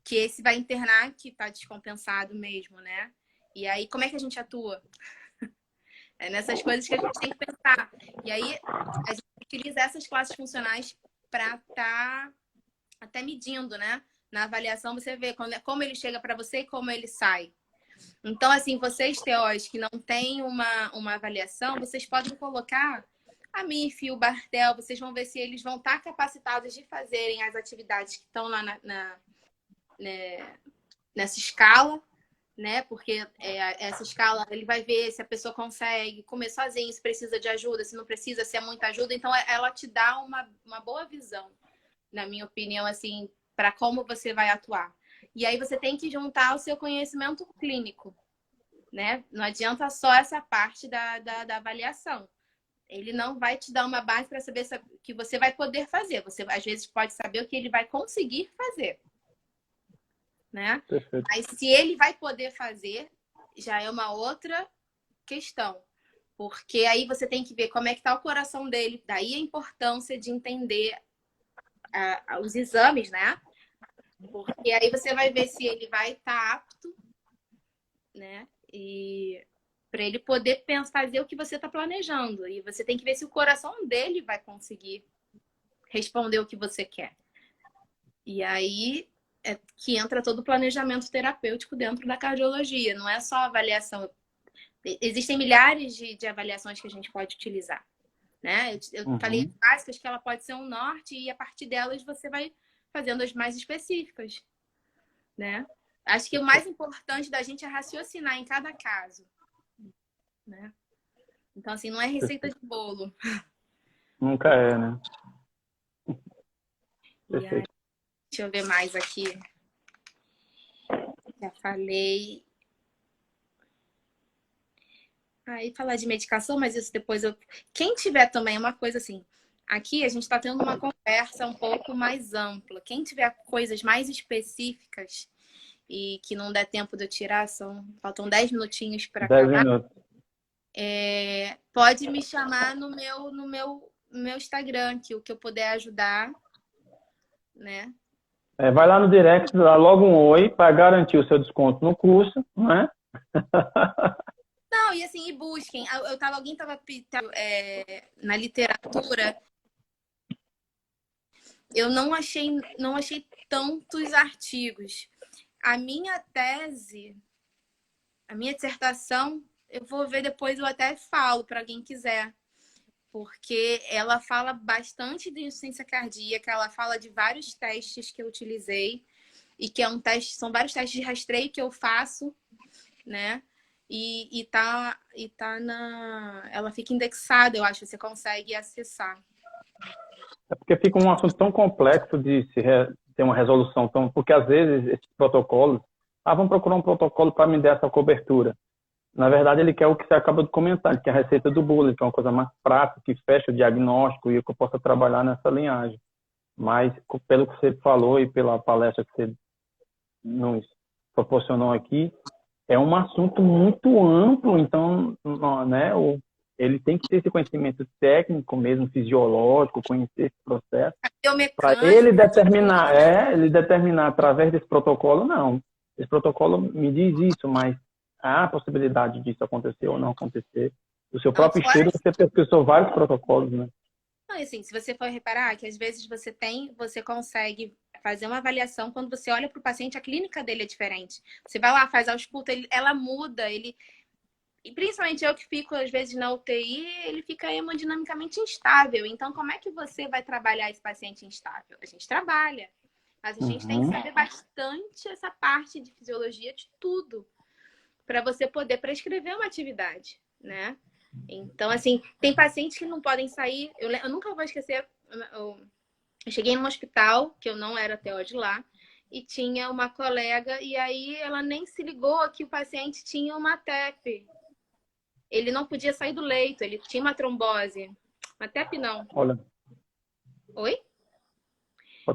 Speaker 3: Que esse vai internar, que está descompensado mesmo, né? E aí, como é que a gente atua? É nessas coisas que a gente tem que pensar. E aí, a gente utiliza essas classes funcionais para estar até medindo, né? Na avaliação, você vê como ele chega para você e como ele sai. Então, assim, vocês, TOs, que não têm uma avaliação, vocês podem colocar a MIF, o Bartel, vocês vão ver se eles vão estar capacitados de fazerem as atividades que estão lá nessa escala, né? Porque essa escala, ele vai ver se a pessoa consegue comer sozinho, se precisa de ajuda, se não precisa, se é muita ajuda. Então, ela te dá uma boa visão, na minha opinião, assim, para como você vai atuar. E aí você tem que juntar o seu conhecimento clínico, né? Não adianta só essa parte da avaliação. Ele não vai te dar uma base para saber que você vai poder fazer. Você, às vezes, pode saber o que ele vai conseguir fazer, né?
Speaker 2: Perfeito.
Speaker 3: Mas se ele vai poder fazer, já é uma outra questão. Porque aí você tem que ver como é que tá o coração dele. Daí a importância de entender os exames, né? Porque aí você vai ver se ele vai estar apto, né? E para ele poder fazer o que você está planejando. E você tem que ver se o coração dele vai conseguir responder o que você quer. E aí é que entra todo o planejamento terapêutico dentro da cardiologia. Não é só avaliação. Existem milhares de avaliações que a gente pode utilizar, né? Eu falei as básicas que ela pode ser um norte e a partir delas você vai fazendo as mais específicas, né? Acho que o mais importante da gente é raciocinar em cada caso, né? Então, assim, não é receita de bolo.
Speaker 2: Nunca é, né?
Speaker 3: E aí, deixa eu ver mais aqui. Já falei. Aí falar de medicação, mas isso depois eu. Quem tiver também uma coisa assim. Aqui a gente está tendo uma conversa um pouco mais ampla. Quem tiver coisas mais específicas e que não der tempo de eu tirar, faltam 10 minutinhos para
Speaker 2: 10
Speaker 3: acabar.
Speaker 2: minutos.
Speaker 3: Pode me chamar no meu Instagram, que o que eu puder ajudar, né?
Speaker 2: Vai lá no direct, dá logo um oi para garantir o seu desconto no curso, né?
Speaker 3: Não, e assim, busquem. Alguém estava na literatura. Eu não achei tantos artigos. A minha tese, a minha dissertação, eu vou ver depois, eu até falo para quem quiser. Porque ela fala bastante de insuficiência cardíaca, ela fala de vários testes que eu utilizei e que são vários testes de rastreio que eu faço, né? Ela fica indexada, eu acho, você consegue acessar.
Speaker 2: É porque fica um assunto tão complexo de ter uma resolução tão... Porque, às vezes, esses protocolos... vamos procurar um protocolo para me dar essa cobertura. Na verdade, ele quer o que você acaba de comentar, ele quer a receita do bolo, que é uma coisa mais prática, que fecha o diagnóstico e que eu possa trabalhar nessa linhagem. Mas, pelo que você falou e pela palestra que você nos proporcionou aqui, é um assunto muito amplo, então, né, ele tem que ter esse conhecimento técnico mesmo, fisiológico, conhecer esse processo, para ele determinar através desse protocolo, não. Esse protocolo me diz isso, mas há a possibilidade disso acontecer ou não acontecer. O seu próprio estudo, você pesquisou vários protocolos, né?
Speaker 3: Não, assim, se você for reparar que às vezes você consegue fazer uma avaliação quando você olha para o paciente, a clínica dele é diferente. Você vai lá, faz a ausculta, ela muda, e principalmente eu que fico às vezes na UTI, ele fica hemodinamicamente instável. Então, como é que você vai trabalhar esse paciente instável? A gente trabalha, mas a gente tem que saber bastante essa parte de fisiologia de tudo para você poder prescrever uma atividade, né? Então, assim, tem pacientes que não podem sair. Eu nunca vou esquecer. Eu cheguei num hospital, que eu não era TO de lá, e tinha uma colega, e aí ela nem se ligou que o paciente tinha uma TEP. Ele não podia sair do leito, ele tinha uma trombose. Uma TEP não.
Speaker 2: Olha.
Speaker 3: Oi?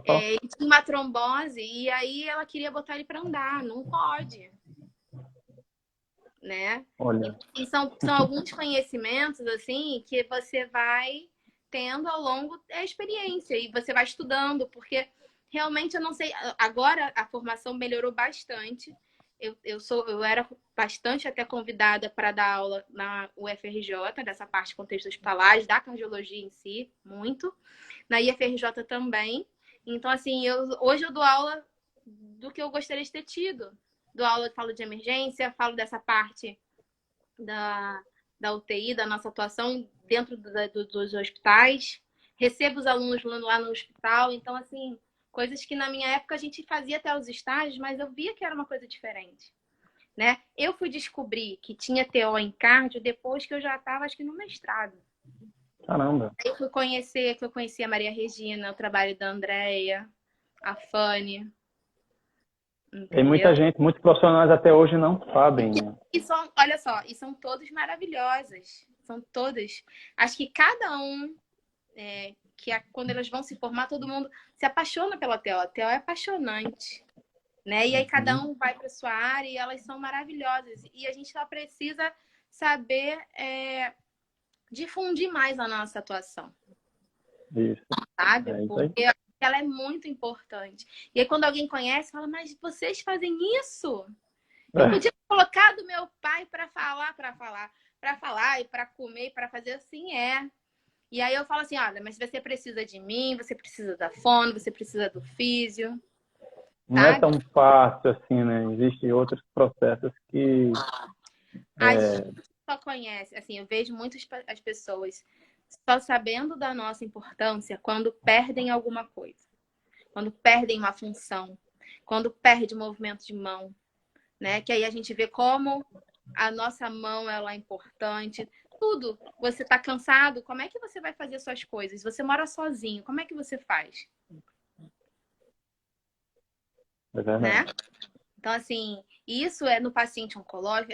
Speaker 3: Ele tinha uma trombose, e aí ela queria botar ele para andar. Não pode. Né?
Speaker 2: Olha.
Speaker 3: E são alguns conhecimentos assim que você vai tendo ao longo da experiência e você vai estudando, porque realmente eu não sei, agora a formação melhorou bastante. Eu era bastante até convidada para dar aula na UFRJ, dessa parte de contexto hospitalar, da cardiologia em si, muito. Na IFRJ também. Então, assim, hoje eu dou aula do que eu gostaria de ter tido. Dou aula, falo de emergência, falo dessa parte da UTI, da nossa atuação dentro dos hospitais. Recebo os alunos lá no hospital. Então, assim, coisas que na minha época a gente fazia até os estágios, mas eu via que era uma coisa diferente, né? Eu fui descobrir que tinha TO em cardio depois que eu já estava, acho que no mestrado.
Speaker 2: Caramba!
Speaker 3: Eu conheci a Maria Regina, o trabalho da Andrea, a Fanny.
Speaker 2: Tem muita gente, muitos profissionais até hoje não sabem.
Speaker 3: Olha só, e são todas maravilhosas. São todas. Acho que cada um, quando elas vão se formar, todo mundo se apaixona pela TO. A TO é apaixonante. Né? E aí cada um vai para sua área e elas são maravilhosas. E a gente só precisa saber difundir mais a nossa atuação.
Speaker 2: Isso.
Speaker 3: Sabe?
Speaker 2: É isso aí.
Speaker 3: Porque ela é muito importante. E aí quando alguém conhece, fala, mas vocês fazem isso? Eu podia ter colocado meu pai para falar e para comer, para fazer assim, E aí eu falo assim, olha, mas você precisa de mim, você precisa da fono, você precisa do físio.
Speaker 2: Não é tão fácil assim, né? Existem outros processos que...
Speaker 3: A gente só conhece, assim, eu vejo muitas as pessoas só sabendo da nossa importância quando perdem alguma coisa. Quando perdem uma função. Quando perde o movimento de mão. Né? Que aí a gente vê como a nossa mão ela é importante. Tudo. Você está cansado, como é que você vai fazer suas coisas? Você mora sozinho, como é que você faz?
Speaker 2: É verdade.
Speaker 3: Né? Então, assim, isso é no paciente oncológico,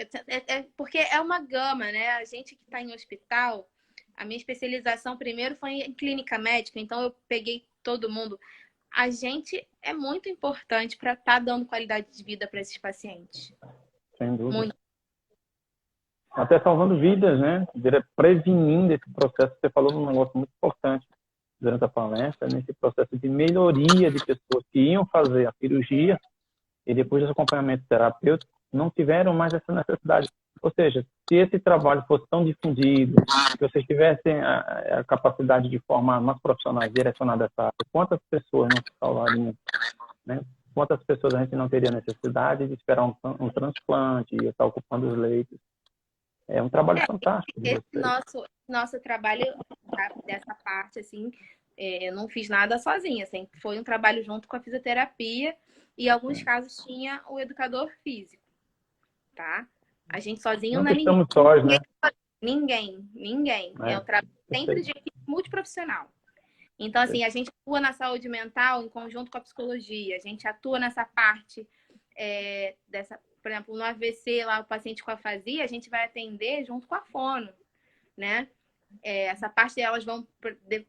Speaker 3: porque é uma gama, né? A gente que está em hospital, a minha especialização primeiro foi em clínica médica, então eu peguei todo mundo. A gente é muito importante para estar dando qualidade de vida para esses pacientes.
Speaker 2: Sem dúvida.
Speaker 3: Muito.
Speaker 2: Até salvando vidas, né? Prevenindo esse processo. Você falou um negócio muito importante durante a palestra, nesse processo de melhoria de pessoas que iam fazer a cirurgia e depois desse acompanhamento terapêutico não tiveram mais essa necessidade. Ou seja, se esse trabalho fosse tão difundido, se vocês tivessem a capacidade de formar mais profissionais direcionados a essa área, quantas pessoas não se salvariam, né? Quantas pessoas a gente não teria necessidade de esperar um transplante e estar ocupando os leitos? É um trabalho fantástico.
Speaker 3: Esse nosso trabalho dessa parte, assim, eu não fiz nada sozinha. Assim, foi um trabalho junto com a fisioterapia e, em alguns casos, tinha o educador físico, tá? A gente sozinho
Speaker 2: não
Speaker 3: é
Speaker 2: estamos sós, né?
Speaker 3: Ninguém. É um trabalho sempre de equipe multiprofissional. Então, assim, a gente atua na saúde mental em conjunto com a psicologia. A gente atua nessa parte por exemplo, no AVC, lá o paciente com afasia, a gente vai atender junto com a fono, né? Essa parte elas vão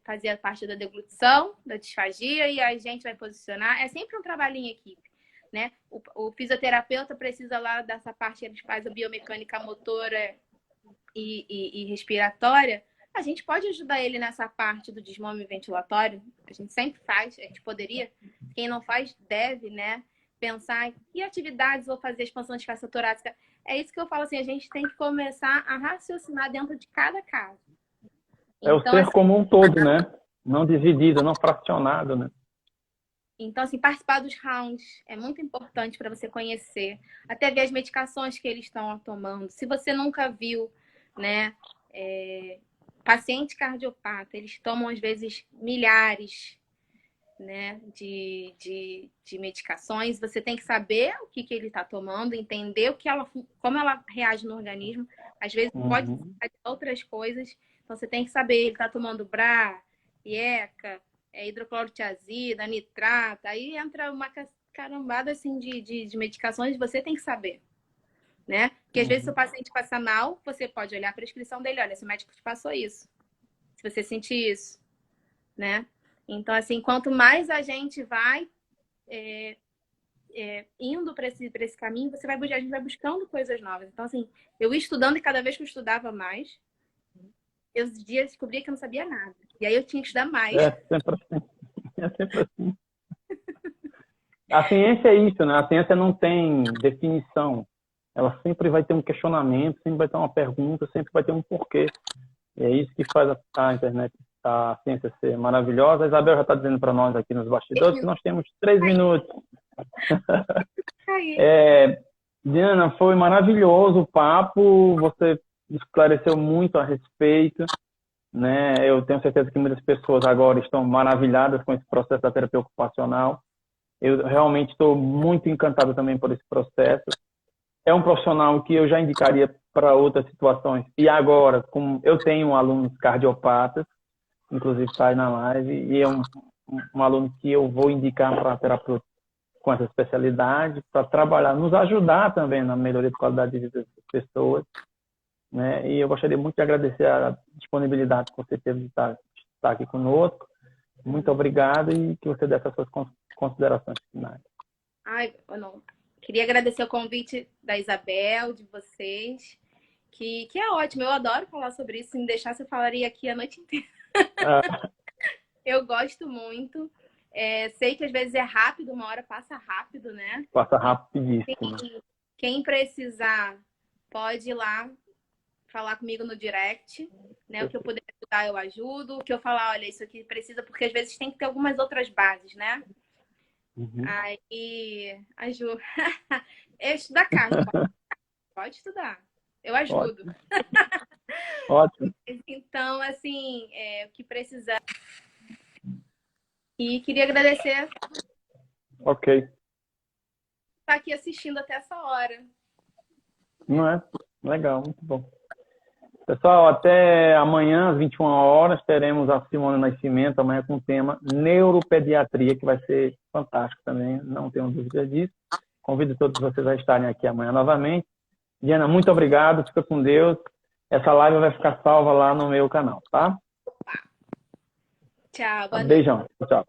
Speaker 3: fazer a parte da deglutição, da disfagia, e a gente vai posicionar. É sempre um trabalho em equipe, né? O fisioterapeuta precisa lá dessa parte, ele faz a biomecânica motora e respiratória. A gente pode ajudar ele nessa parte do desmame ventilatório. A gente sempre faz, a gente poderia. Quem não faz, deve, né? Pensar que atividades vou fazer expansão de caixa torácica. É isso que eu falo assim, a gente tem que começar a raciocinar dentro de cada caso.
Speaker 2: É o ser como um todo, né? Não dividido, não fracionado, né?
Speaker 3: Então, assim, participar dos rounds é muito importante para você conhecer, até ver as medicações que eles estão tomando. Se você nunca viu, né? Paciente cardiopata, eles tomam às vezes milhares, né, de medicações. Você tem que saber o que ele está tomando, entender como ela reage no organismo. Às vezes pode ser outras coisas. Então você tem que saber, ele está tomando BRA, IECA, hidroclorotiazida, nitrata. Aí entra uma carambada assim, de medicações, você tem que saber. Né? Porque às vezes se o paciente passa mal, você pode olhar a prescrição dele. Olha, esse médico te passou isso. Se você sentir isso, né? Então, assim, quanto mais a gente vai indo para esse caminho, a gente vai buscando coisas novas. Então, assim, eu ia estudando e cada vez que eu estudava mais, eu descobria que eu não sabia nada. E aí eu tinha que estudar mais.
Speaker 2: É sempre assim. É sempre assim. A ciência é isso, né? A ciência não tem definição. Ela sempre vai ter um questionamento, sempre vai ter uma pergunta, sempre vai ter um porquê. E é isso que faz a internet, a ciência ser maravilhosa. A Isabel já está dizendo para nós aqui nos bastidores que nós temos 3 minutos. Diana, foi maravilhoso o papo. Você esclareceu muito a respeito, né? Eu tenho certeza que muitas pessoas agora estão maravilhadas com esse processo da terapia ocupacional. Eu realmente estou muito encantado também por esse processo. É um profissional que eu já indicaria para outras situações. E agora, como eu tenho alunos cardiopatas, inclusive está aí na live, e é um aluno que eu vou indicar para terapeuta com essa especialidade, para trabalhar, nos ajudar também na melhoria de qualidade de vida das pessoas. Né? E eu gostaria muito de agradecer a disponibilidade que você teve de estar aqui conosco. Muito obrigado e que você dê essas suas considerações finais.
Speaker 3: Queria agradecer o convite da Isabel, de vocês. que é ótimo. Eu adoro falar sobre isso. Se me deixasse, eu falaria aqui a noite inteira.
Speaker 2: Ah,
Speaker 3: Eu gosto muito. Sei que às vezes é rápido, uma hora passa rápido, né?
Speaker 2: passa
Speaker 3: E
Speaker 2: rapidíssimo.
Speaker 3: quem precisar pode ir lá falar comigo no direct, né? O que eu puder ajudar, eu ajudo. O que eu falar, olha, isso aqui precisa, porque às vezes tem que ter algumas outras bases, né?
Speaker 2: Uhum.
Speaker 3: Aí, ajuda. Eu estudo a carne, pode estudar. Eu ajudo.
Speaker 2: Ótimo, ótimo.
Speaker 3: Então, assim, o que precisar. E queria agradecer por
Speaker 2: Ok.
Speaker 3: estar aqui assistindo até essa hora.
Speaker 2: Não é? Legal, muito bom. Pessoal, até amanhã, às 21 horas, teremos a Simone Nascimento, amanhã com o tema Neuropediatria, que vai ser fantástico também, não tenho dúvida disso. Convido todos vocês a estarem aqui amanhã novamente. Diana, muito obrigado, fica com Deus. Essa live vai ficar salva lá no meu canal, tá?
Speaker 3: Tchau, boa noite.
Speaker 2: Beijão, tchau.